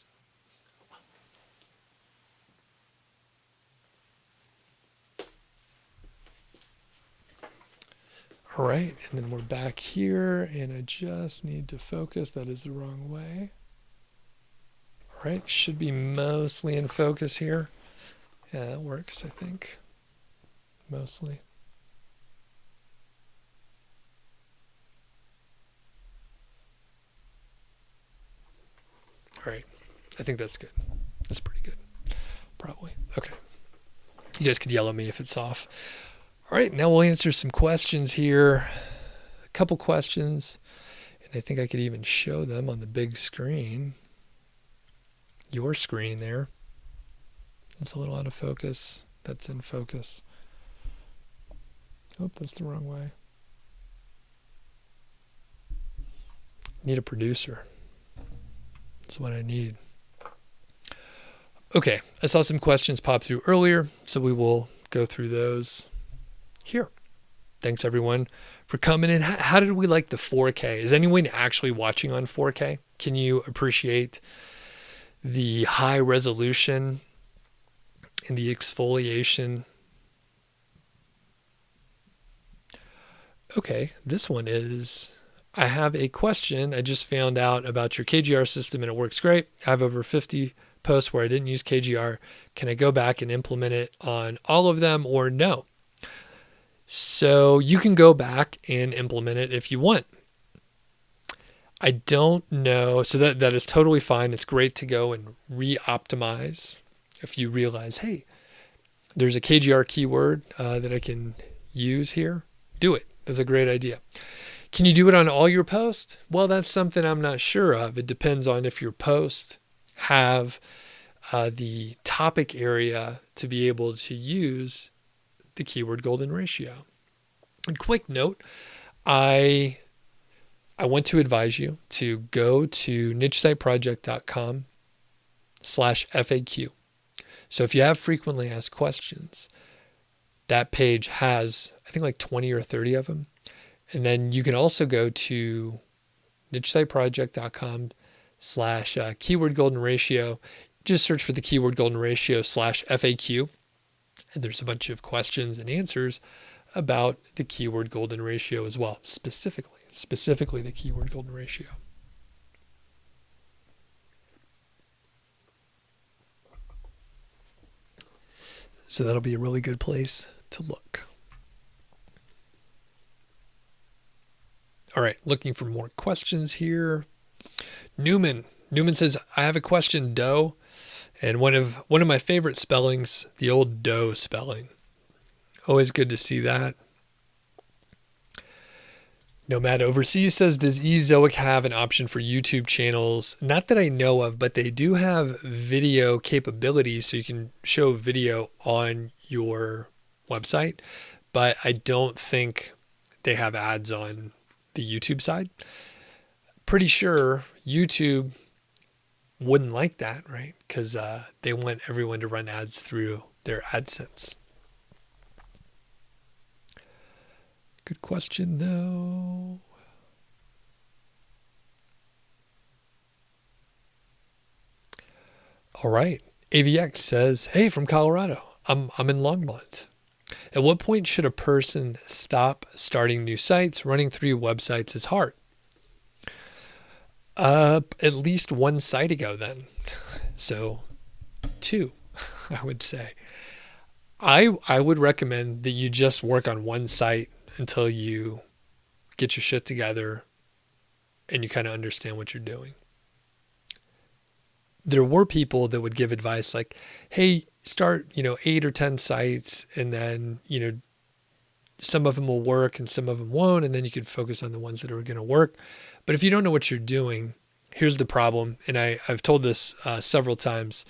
All right, and then we're back here, and I just need to focus. That is the wrong way. All right, should be mostly in focus here. Yeah, that works, I think. Mostly. All right, I think that's good. That's pretty good, probably. Okay, you guys could yell at me if it's off. All right, now we'll answer some questions here. A couple questions, and I think I could even show them on the big screen. Your screen there. That's a little out of focus. That's in focus. Oh, that's the wrong way. Need a producer. That's what I need. Okay, I saw some questions pop through earlier, so we will go through those here. Thanks everyone for coming in. How did we like the 4K? Is anyone actually watching on 4K? Can you appreciate the high resolution and the exfoliation? Okay, this one is, I have a question. I just found out about your KGR system and it works great. I have over 50 posts where I didn't use KGR. Can I go back and implement it on all of them or no? So you can go back and implement it if you want. I don't know. So that is totally fine. It's great to go and re-optimize if you realize, hey, there's a KGR keyword that I can use here. Do it. That's a great idea. Can you do it on all your posts? Well, that's something I'm not sure of. It depends on if your posts have the topic area to be able to use the keyword golden ratio. A quick note, I want to advise you to go to nichesiteproject.com/FAQ. So if you have frequently asked questions, that page has, I think, like 20 or 30 of them. And then you can also go to nichesiteproject.com/keyword golden ratio. Just search for the keyword golden ratio /FAQ. And there's a bunch of questions and answers about the keyword golden ratio as well, specifically the keyword golden ratio. So that'll be a really good place to look. All right, looking for more questions here. Newman says, I have a question, doe. And one of my favorite spellings, the old doe spelling. Always good to see that. Nomad Overseas says, does Ezoic have an option for YouTube channels? Not that I know of, but they do have video capabilities, so you can show video on your website. But I don't think they have ads on the YouTube side. Pretty sure YouTube wouldn't like that, right? Because they want everyone to run ads through their AdSense. Good question, though. All right. AVX says, hey, from Colorado. I'm in Longmont. At what point should a person stop starting new sites? Running 3 websites is hard. At least 1 site ago then. So 2, I would say. I would recommend that you just work on 1 site until you get your shit together and you kind of understand what you're doing. There were people that would give advice like, hey, start, 8 or 10 sites, and then, some of them will work and some of them won't, and then you can focus on the ones that are going to work. But if you don't know what you're doing, here's the problem. And I've told this several times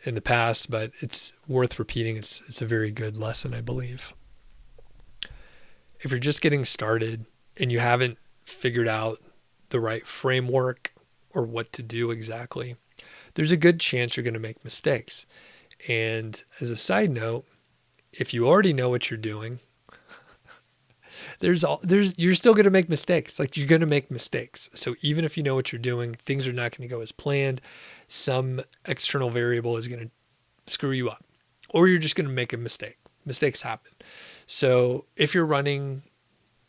in the past, but it's worth repeating. It's a very good lesson, I believe. If you're just getting started and you haven't figured out the right framework or what to do exactly, there's a good chance you're going to make mistakes. And as a side note, if you already know what you're doing, you're still going to make mistakes. Like, you're going to make mistakes. So even if you know what you're doing, things are not going to go as planned. Some external variable is going to screw you up, or you're just going to make a mistake. Mistakes happen. So if you're running,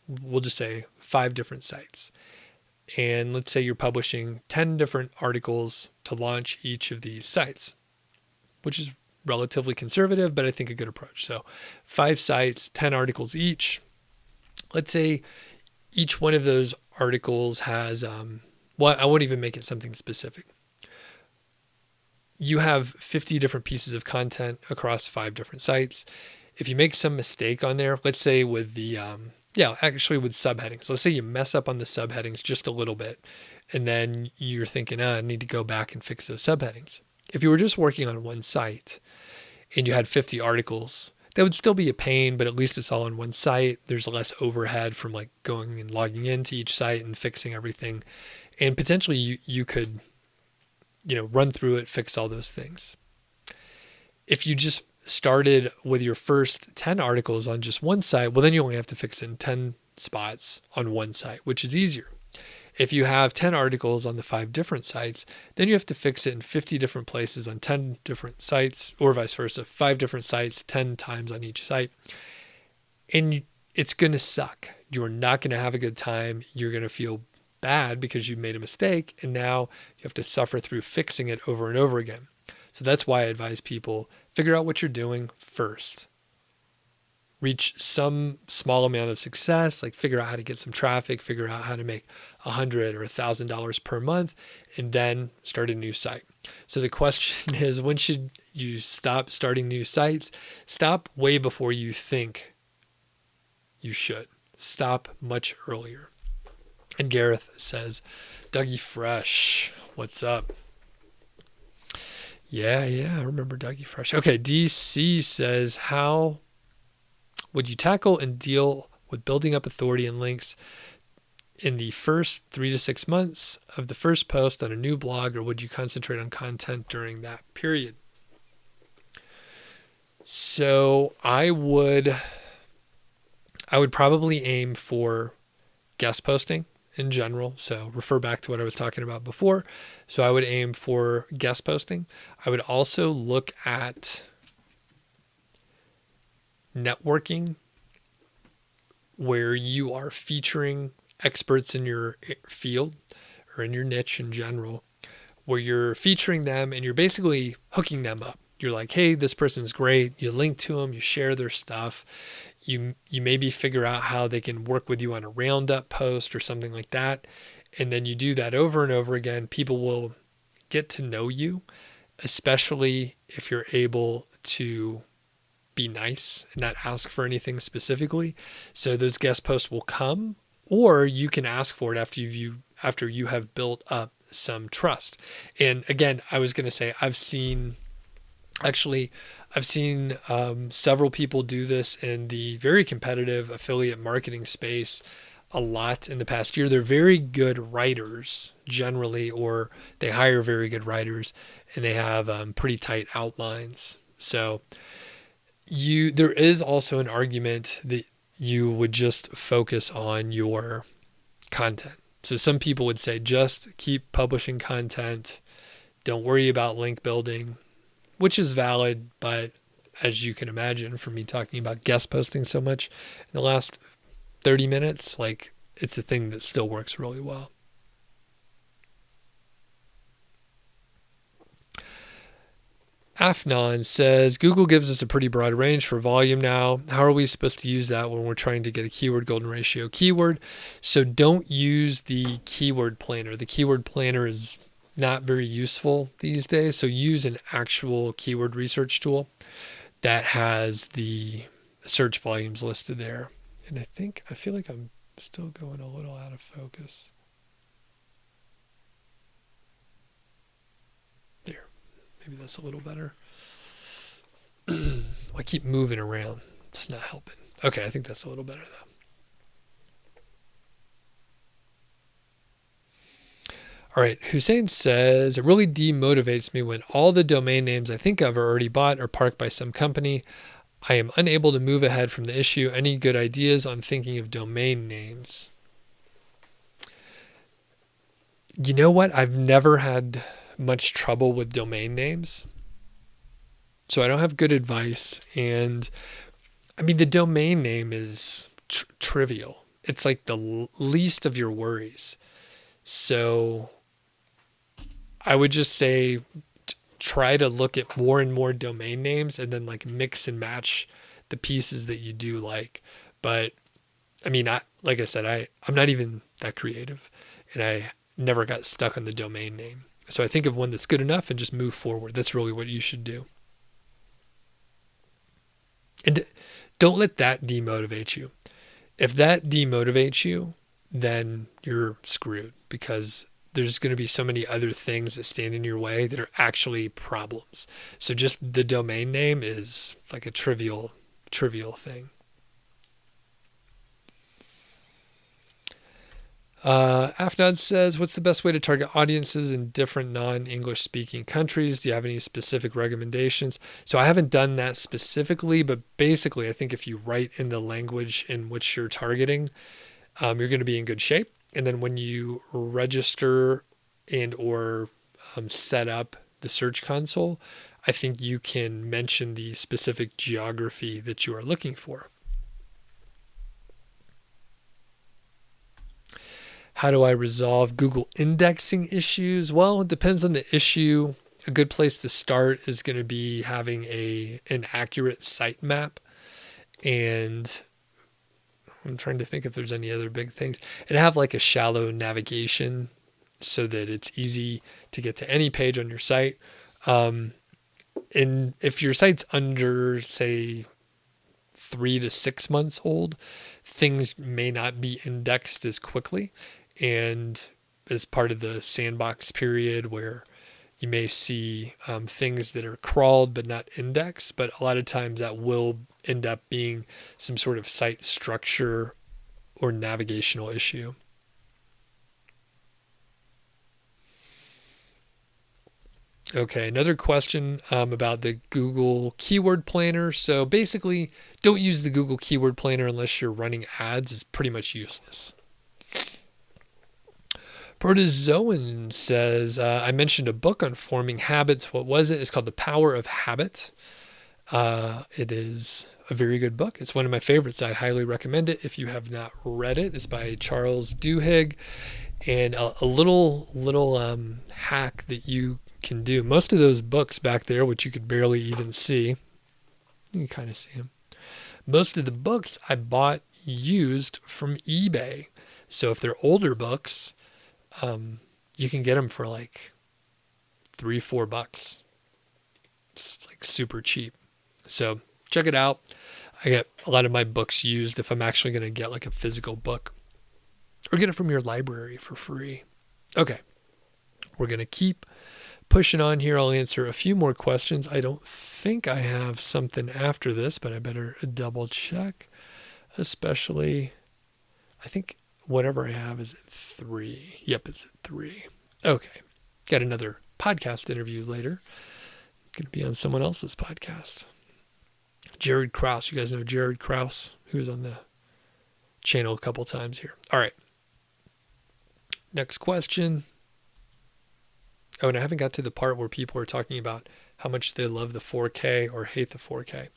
we'll just say 5 different sites, and let's say you're publishing 10 different articles to launch each of these sites, which is relatively conservative, but I think a good approach. So 5 sites, 10 articles each. Let's say each one of those articles has, I won't even make it something specific. You have 50 different pieces of content across 5 different sites. If you make some mistake on there, let's say with the, with subheadings. Let's say you mess up on the subheadings just a little bit, and then you're thinking, I need to go back and fix those subheadings. If you were just working on 1 site and you had 50 articles, that would still be a pain, but at least it's all on 1 site. There's less overhead from like going and logging into each site and fixing everything. And potentially you could, run through it, fix all those things. If you just started with your first 10 articles on just 1 site, well, then you only have to fix in 10 spots on 1 site, which is easier. If you have 10 articles on the 5 different sites, then you have to fix it in 50 different places on 10 different sites, or vice versa, 5 different sites, 10 times on each site. And it's going to suck. You're not going to have a good time. You're going to feel bad because you made a mistake, and now you have to suffer through fixing it over and over again. So that's why I advise people, figure out what you're doing first. Reach some small amount of success, like figure out how to get some traffic, figure out how to make $100 or $1,000 per month, and then start a new site. So the question is, when should you stop starting new sites? Stop way before you think you should. Stop much earlier. And Gareth says, Dougie Fresh, what's up? Yeah, I remember Dougie Fresh. Okay, DC says, how would you tackle and deal with building up authority and links in the first 3 to 6 months of the first post on a new blog, or would you concentrate on content during that period? So I would probably aim for guest posting in general. So refer back to what I was talking about before. So I would aim for guest posting. I would also look at networking, where you are featuring experts in your field or in your niche in general, where you're featuring them and you're basically hooking them up. You're like, hey, this person's great. You link to them, you share their stuff. You maybe figure out how they can work with you on a roundup post or something like that. And then you do that over and over again. People will get to know you, especially if you're able to be nice and not ask for anything specifically. So those guest posts will come, or you can ask for it after you have built up some trust. And again, I was going to say, I've seen several people do this in the very competitive affiliate marketing space a lot in the past year. They're very good writers generally, or they hire very good writers, and they have pretty tight outlines. So there is also an argument that you would just focus on your content. So some people would say, just keep publishing content. Don't worry about link building, which is valid, but as you can imagine from me talking about guest posting so much in the last 30 minutes, like it's a thing that still works really well. Afnan says, Google gives us a pretty broad range for volume now. How are we supposed to use that when we're trying to get a keyword golden ratio keyword? So don't use the keyword planner. The keyword planner is not very useful these days. So use an actual keyword research tool that has the search volumes listed there. And I feel like I'm still going a little out of focus. There. Maybe that's a little better. I keep moving around. It's not helping. Okay, I think that's a little better though. All right, Hussein says, it really demotivates me when all the domain names I think of are already bought or parked by some company. I am unable to move ahead from the issue. Any good ideas on thinking of domain names? You know what? I've never had much trouble with domain names. So I don't have good advice. And I mean, the domain name is trivial. It's like the least of your worries. So I would just say try to look at more and more domain names and then like mix and match the pieces that you do like. But I mean, like I said, I'm not even that creative, and I never got stuck on the domain name. So I think of one that's good enough and just move forward. That's really what you should do. And don't let that demotivate you. If that demotivates you, then you're screwed, because there's going to be so many other things that stand in your way that are actually problems. So just the domain name is like a trivial thing. Afnad says, what's the best way to target audiences in different non-English speaking countries? Do you have any specific recommendations? So I haven't done that specifically, but basically I think if you write in the language in which you're targeting, you're going to be in good shape. And then when you register and or set up the Search Console, I think you can mention the specific geography that you are looking for. How do I resolve Google indexing issues? Well, it depends on the issue. A good place to start is going to be having an accurate sitemap. And I'm trying to think if there's any other big things. And have like a shallow navigation so that it's easy to get to any page on your site. And if your site's under, say, 3 to 6 months old, things may not be indexed as quickly. And as part of the sandbox period where you may see things that are crawled but not indexed, but a lot of times that will end up being some sort of site structure or navigational issue. Okay, another question about the Google Keyword Planner. So basically, don't use the Google Keyword Planner unless you're running ads. It's pretty much useless. Protozoan says, I mentioned a book on forming habits. What was it? It's called The Power of Habit. It is a very good book. It's one of my favorites. I highly recommend it if you have not read it. It's by Charles Duhigg. And a little hack that you can do. Most of those books back there, which you could barely even see, you can kind of see them. Most of the books I bought used from eBay. So if they're older books, you can get them for like $3-4. It's like super cheap. So check it out. I get a lot of my books used if I'm actually going to get like a physical book, or get it from your library for free. Okay. We're going to keep pushing on here. I'll answer a few more questions. I don't think I have something after this, but I better double check. Especially, I think whatever I have is at 3. Yep, it's at 3. Okay. Got another podcast interview later. Going to be on someone else's podcast. Jared Krause. You guys know Jared Krause, who's on the channel a couple times here. All right. Next question. Oh, and I haven't got to the part where people are talking about how much they love the 4K or hate the 4K.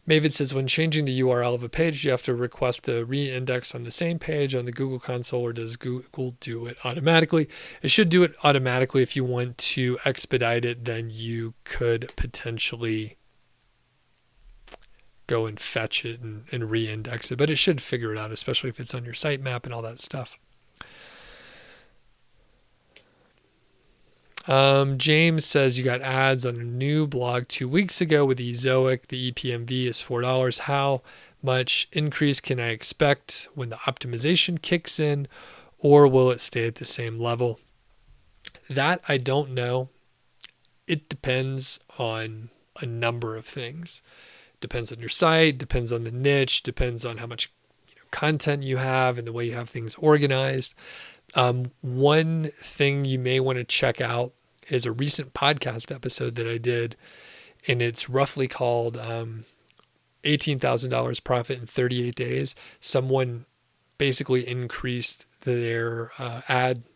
Mavid says, when changing the URL of a page, you have to request a re-index on the same page on the Google console, or does Google do it automatically? It should do it automatically. If you want to expedite it, then you could potentially go and fetch it and re-index it, but it should figure it out, especially if it's on your sitemap and all that stuff. James says, you got ads on a new blog 2 weeks ago with Ezoic. The EPMV is $4. How much increase can I expect when the optimization kicks in, or will it stay at the same level? That I don't know. It depends on a number of things. Depends on your site, depends on the niche, depends on how much content you have and the way you have things organized. One thing you may want to check out is a recent podcast episode that I did, and it's roughly called $18,000 profit in 38 days. Someone basically increased their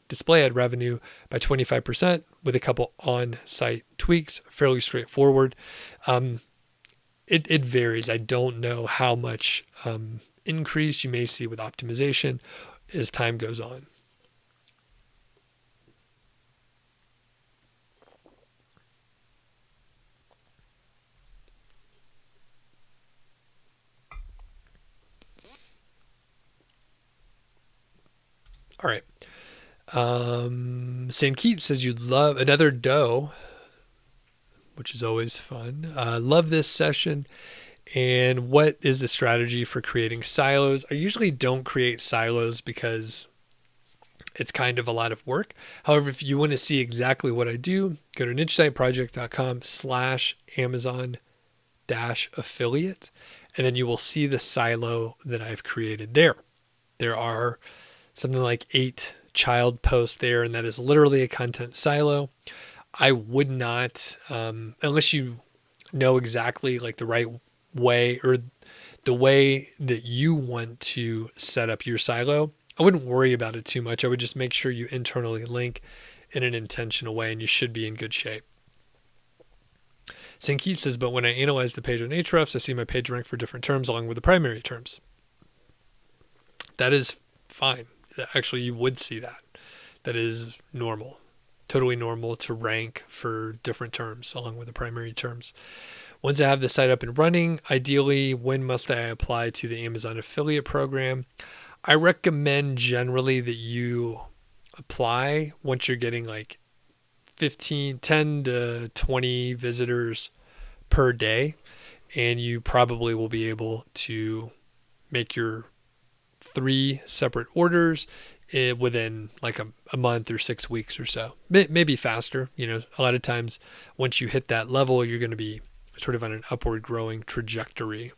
display ad revenue by 25% with a couple on-site tweaks, fairly straightforward. It varies. I don't know how much increase you may see with optimization as time goes on. All right. St. Keats says you'd love another dough, which is always fun. Love this session. And what is the strategy for creating silos? I usually don't create silos because it's kind of a lot of work. However, if you want to see exactly what I do, go to nichesiteproject.com/Amazon-affiliate, and then you will see the silo that I've created there. There are something like 8 child posts there, and that is literally a content silo. I would not, unless you know exactly like the right way or the way that you want to set up your silo, I wouldn't worry about it too much. I would just make sure you internally link in an intentional way, and you should be in good shape. St. Keats says, but when I analyze the page on Ahrefs, I see my page rank for different terms along with the primary terms. That is fine. Actually, you would see that. That is normal. Totally normal to rank for different terms along with the primary terms. Once I have the site up and running, ideally, when must I apply to the Amazon affiliate program? I recommend generally that you apply once you're getting like 10 to 20 visitors per day, and you probably will be able to make your 3 separate orders within like a month or 6 weeks or so, maybe faster. A lot of times once you hit that level, you're going to be sort of on an upward growing trajectory.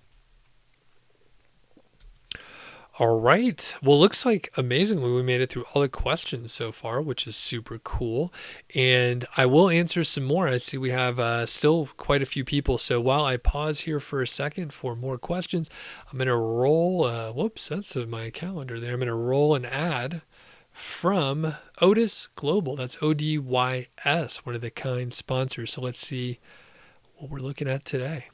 All right. Well, looks like amazingly we made it through all the questions so far, which is super cool. And I will answer some more. I see we have still quite a few people. So while I pause here for a second for more questions, I'm going to roll, whoops, that's my calendar there. I'm going to roll an ad from ODYS Global. That's ODYS, one of the kind sponsors. So let's see what we're looking at today.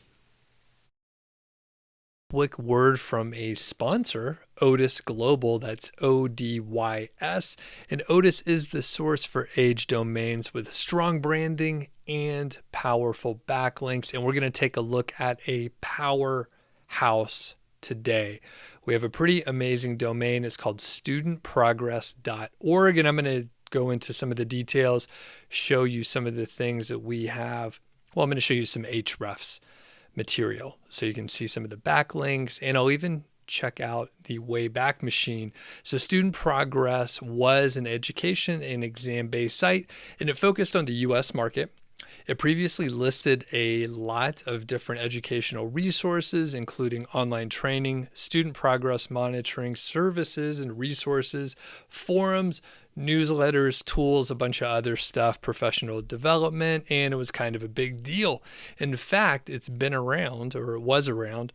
Quick word from a sponsor, ODYS Global, that's ODYS. And ODYS is the source for age domains with strong branding and powerful backlinks. And we're going to take a look at a powerhouse today. We have a pretty amazing domain. It's called studentprogress.org. And I'm going to go into some of the details, show you some of the things that we have. Well, I'm going to show you some Ahrefs material so you can see some of the backlinks, and I'll even check out the Wayback Machine. So Student Progress was an education and exam-based site, and it focused on the US market. It previously listed a lot of different educational resources, including online training, student progress monitoring services and resources, forums, newsletters, tools, a bunch of other stuff, professional development, and it was kind of a big deal. In fact, it's been around, or it was around,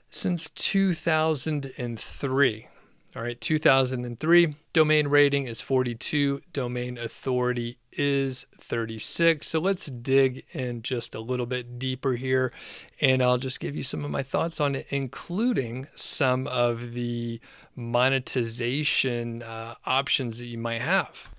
since 2003. All right, 2003, domain rating is 42, domain authority is 36. So let's dig in just a little bit deeper here, and I'll just give you some of my thoughts on it, including some of the monetization options that you might have.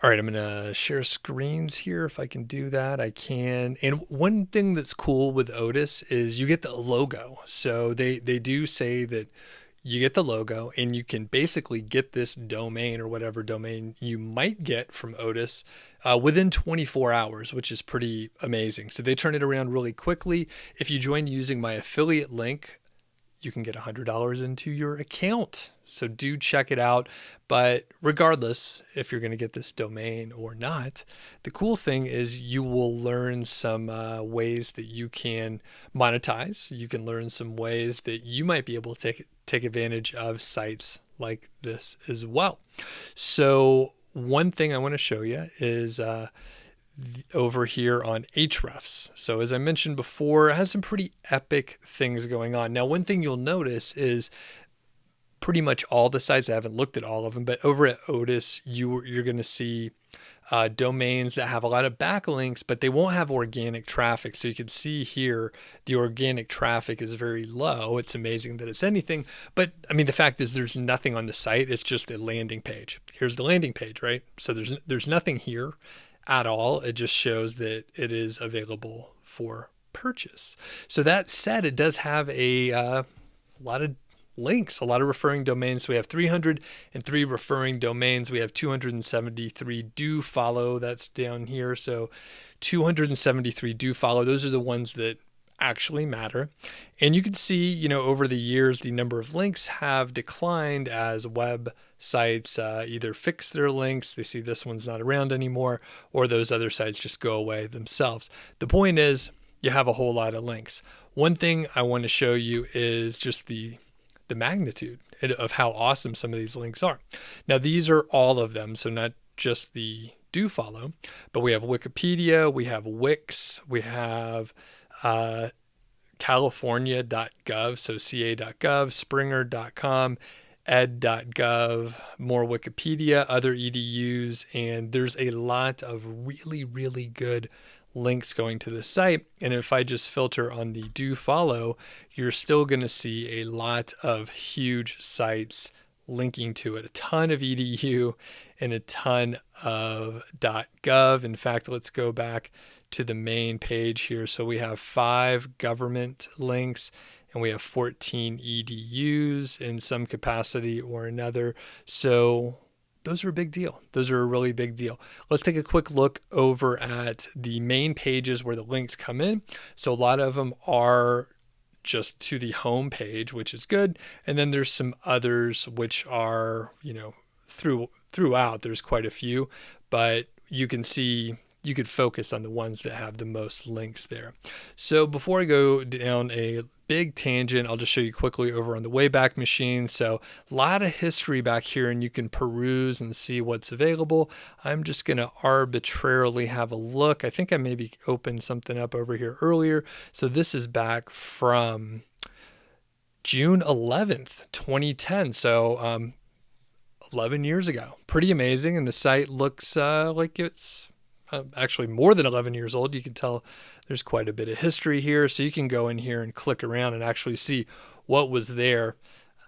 All right, I'm going to share screens here. If I can do that, I can. And one thing that's cool with ODYS is you get the logo. So they do say that you get the logo, and you can basically get this domain or whatever domain you might get from ODYS within 24 hours, which is pretty amazing. So they turn it around really quickly. If you join using my affiliate link, you can get $100 into your account. So do check it out. But regardless, if you're going to get this domain or not, the cool thing is you will learn some ways that you can monetize. You can learn some ways that you might be able to take advantage of sites like this as well. So one thing I want to show you is over here on Ahrefs. So as I mentioned before, it has some pretty epic things going on. Now, one thing you'll notice is pretty much all the sites, I haven't looked at all of them, but over at ODYS, you're going to see domains that have a lot of backlinks, but they won't have organic traffic. So you can see here, the organic traffic is very low. It's amazing that it's anything, but I mean, the fact is there's nothing on the site. It's just a landing page. Here's the landing page, right? So there's nothing here at all. It just shows that it is available for purchase. So that said, it does have a lot of links, a lot of referring domains. So we have 303 referring domains. We have 273 do follow. That's down here. So 273 do follow. Those are the ones that actually matter. And you can see, you know, over the years, the number of links have declined as websites either fix their links, they see this one's not around anymore, or those other sites just go away themselves. The point is, you have a whole lot of links. One thing I want to show you is just the magnitude of how awesome some of these links are. Now, these are all of them, so not just the do follow, but we have Wikipedia, we have Wix, we have California.gov, so ca.gov, Springer.com, ed.gov, more Wikipedia, other EDUs, and there's a lot of really, really good links going to the site. And if I just filter on the do follow, you're still going to see a lot of huge sites linking to it, a ton of EDU and a ton of .gov. In fact, let's go back to the main page here. So we have 5 government links and we have 14 EDUs in some capacity or another. So those are a big deal. Those are a really big deal. Let's take a quick look over at the main pages where the links come in. So a lot of them are just to the home page, which is good. And then there's some others which are, you know, throughout. There's quite a few, but you can see, you could focus on the ones that have the most links there. So before I go down a big tangent, I'll just show you quickly over on the Wayback Machine. So a lot of history back here, and you can peruse and see what's available. I'm just going to arbitrarily have a look. I think I maybe opened something up over here earlier. So this is back from June 11th, 2010. So 11 years ago. Pretty amazing. And the site looks like it's actually more than 11 years old. You can tell there's quite a bit of history here. So you can go in here and click around and actually see what was there.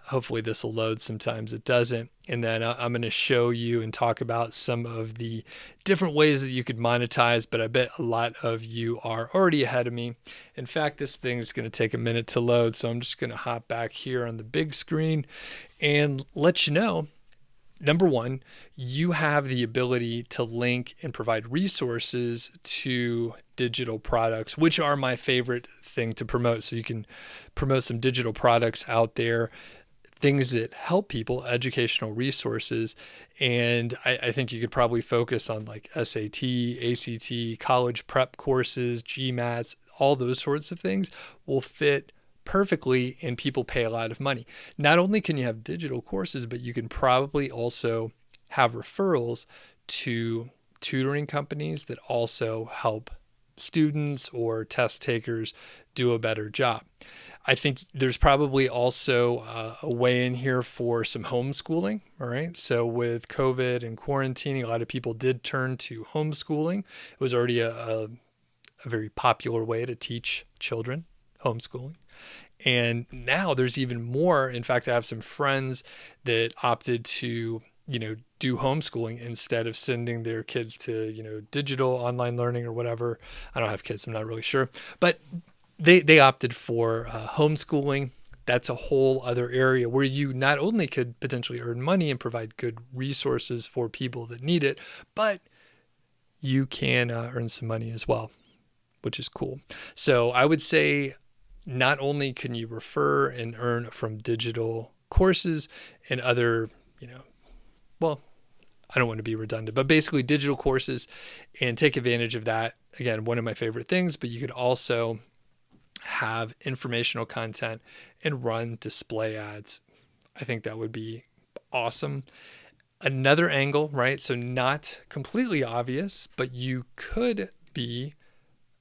Hopefully this will load. Sometimes it doesn't. And then I'm going to show you and talk about some of the different ways that you could monetize, but I bet a lot of you are already ahead of me. In fact, this thing is going to take a minute to load. So I'm just going to hop back here on the big screen and let you know. Number one, you have the ability to link and provide resources to digital products, which are my favorite thing to promote. So you can promote some digital products out there, things that help people, educational resources. And I think you could probably focus on like SAT, ACT, college prep courses, GMATs, all those sorts of things will fit perfectly, and people pay a lot of money. Not only can you have digital courses, but you can probably also have referrals to tutoring companies that also help students or test takers do a better job. I think there's probably also a way in here for some homeschooling. All right. So with COVID and quarantining, a lot of people did turn to homeschooling. It was already a very popular way to teach children, homeschooling. And now there's even more. In fact, I have some friends that opted to, do homeschooling instead of sending their kids to, digital online learning or whatever. I don't have kids. I'm not really sure. But they opted for homeschooling. That's a whole other area where you not only could potentially earn money and provide good resources for people that need it, but you can earn some money as well, which is cool. So I would say not only can you refer and earn from digital courses and other, well, I don't want to be redundant, but basically digital courses, and take advantage of that. Again, one of my favorite things, but you could also have informational content and run display ads. I think that would be awesome. Another angle, right? So not completely obvious, but you could be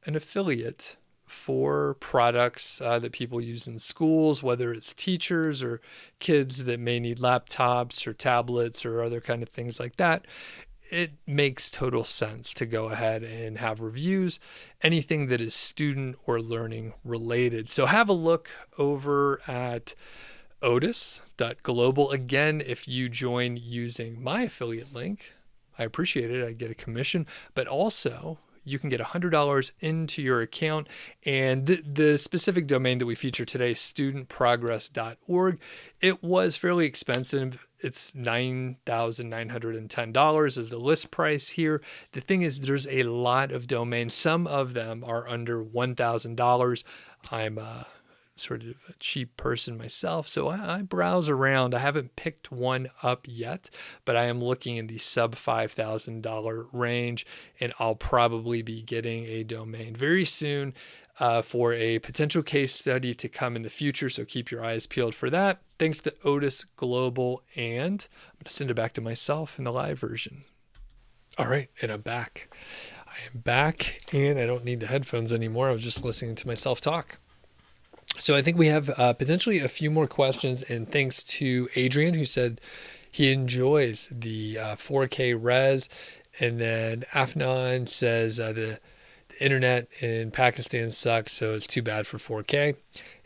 an affiliate for products that people use in schools, whether it's teachers or kids that may need laptops or tablets or other kind of things like that. It makes total sense to go ahead and have reviews, anything that is student or learning related. So have a look over at ODYS.global. Again, if you join using my affiliate link, I appreciate it. I get a commission, but also you can get $100 into your account. And the specific domain that we feature today, studentprogress.org, it was fairly expensive. It's $9,910 is the list price here. The thing is, there's a lot of domains. Some of them are under $1,000. I'm sort of a cheap person myself, so I browse around. I haven't picked one up yet, but I am looking in the sub $5,000 range, and I'll probably be getting a domain very soon for a potential case study to come in the future, so keep your eyes peeled for that. Thanks to ODYS Global, and I'm going to send it back to myself in the live version. All right, and I'm back. I am back, and I don't need the headphones anymore. I was just listening to myself talk. So I think we have potentially a few more questions, and thanks to Adrian, who said he enjoys the 4K res. And then Afnan says the internet in Pakistan sucks, so it's too bad for 4K.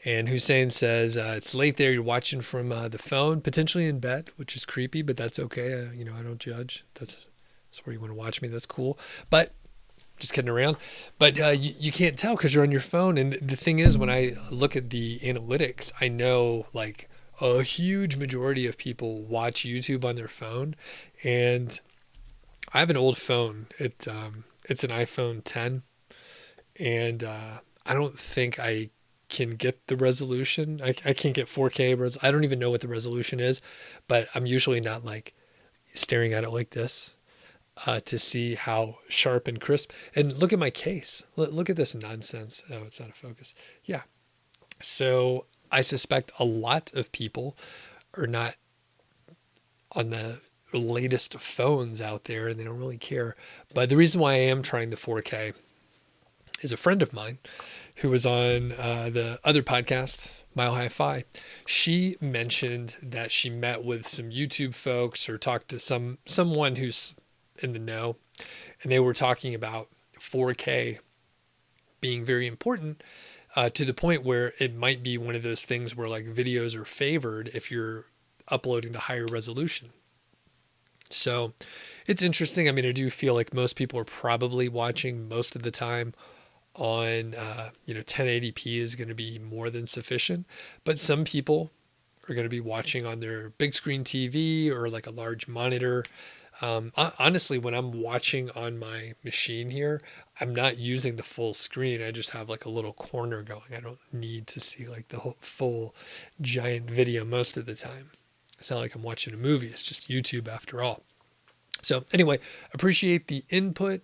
And Hussein says it's late there, you're watching from the phone, potentially in bed, which is creepy, but that's okay. I don't judge. That's where you want to watch me. That's cool. But just kidding around. But you can't tell because you're on your phone. And the thing is, when I look at the analytics, I know like a huge majority of people watch YouTube on their phone. And I have an old phone. It's an iPhone 10. And I don't think I can get the resolution. I can't get 4K. I don't even know what the resolution is. But I'm usually not like staring at it like this. To see how sharp and crisp. And look at my case. Look at this nonsense. Oh, it's out of focus. Yeah. So I suspect a lot of people are not on the latest phones out there, and they don't really care. But the reason why I am trying the 4K is a friend of mine who was on the other podcast, Mile High Fi. She mentioned that she met with some YouTube folks or talked to someone who's in the know, and they were talking about 4K being very important to the point where it might be one of those things where like videos are favored if you're uploading the higher resolution. So it's interesting. I mean, I do feel like most people are probably watching most of the time on 1080p is going to be more than sufficient, but some people are going to be watching on their big screen TV or like a large monitor. Honestly, when I'm watching on my machine here, I'm not using the full screen. I just have like a little corner going. I don't need to see like the whole full giant video most of the time. It's not like I'm watching a movie. It's just YouTube after all. So anyway, appreciate the input.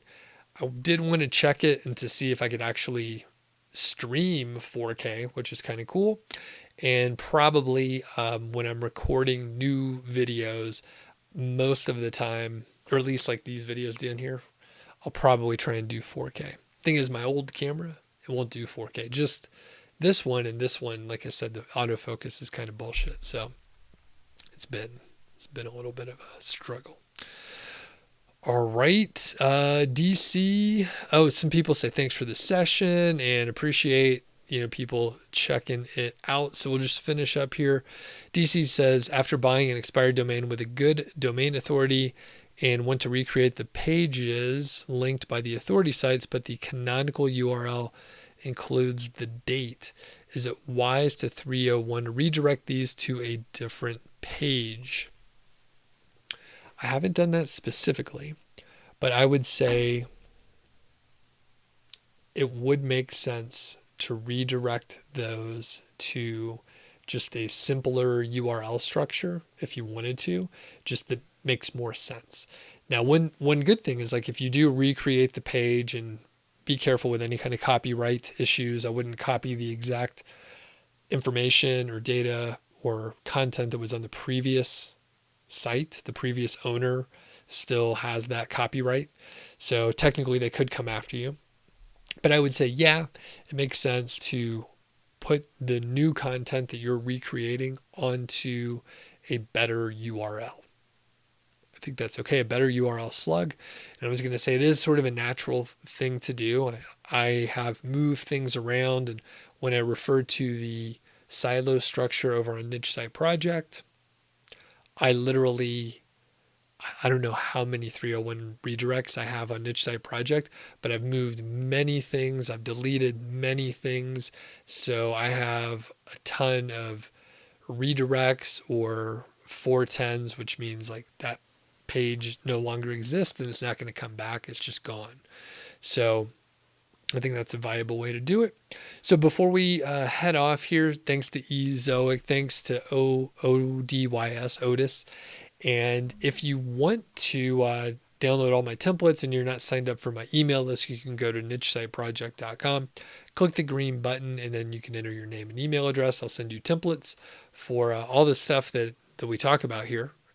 I did want to check it and to see if I could actually stream 4K, which is kind of cool. And probably when I'm recording new videos, most of the time, or at least like these videos down here, I'll probably try and do 4K. Thing is, my old camera, it won't do 4K. Just this one and this one, like I said, the autofocus is kind of bullshit. So it's been a little bit of a struggle. All right, DC. Oh, some people say thanks for the session and appreciate people checking it out. So we'll just finish up here. DC says, after buying an expired domain with a good domain authority and want to recreate the pages linked by the authority sites, but the canonical URL includes the date, is it wise to 301 redirect these to a different page? I haven't done that specifically, but I would say it would make sense to redirect those to just a simpler URL structure if you wanted to, just that makes more sense. Now, one good thing is, like, if you do recreate the page, and be careful with any kind of copyright issues. I wouldn't copy the exact information or data or content that was on the previous site. The previous owner still has that copyright. So technically they could come after you. But I would say, yeah, it makes sense to put the new content that you're recreating onto a better URL. I think that's okay, a better URL slug. And I was going to say, it is sort of a natural thing to do. I have moved things around, and when I refer to the silo structure over on Niche Site Project, I don't know how many 301 redirects I have on Niche Site Project, but I've moved many things. I've deleted many things. So I have a ton of redirects or 410s, which means like that page no longer exists and it's not going to come back. It's just gone. So I think that's a viable way to do it. So before we head off here, thanks to Ezoic, thanks to ODYS. And if you want to download all my templates and you're not signed up for my email list, you can go to nichesiteproject.com, click the green button, and then you can enter your name and email address. I'll send you templates for all the stuff that we talk about here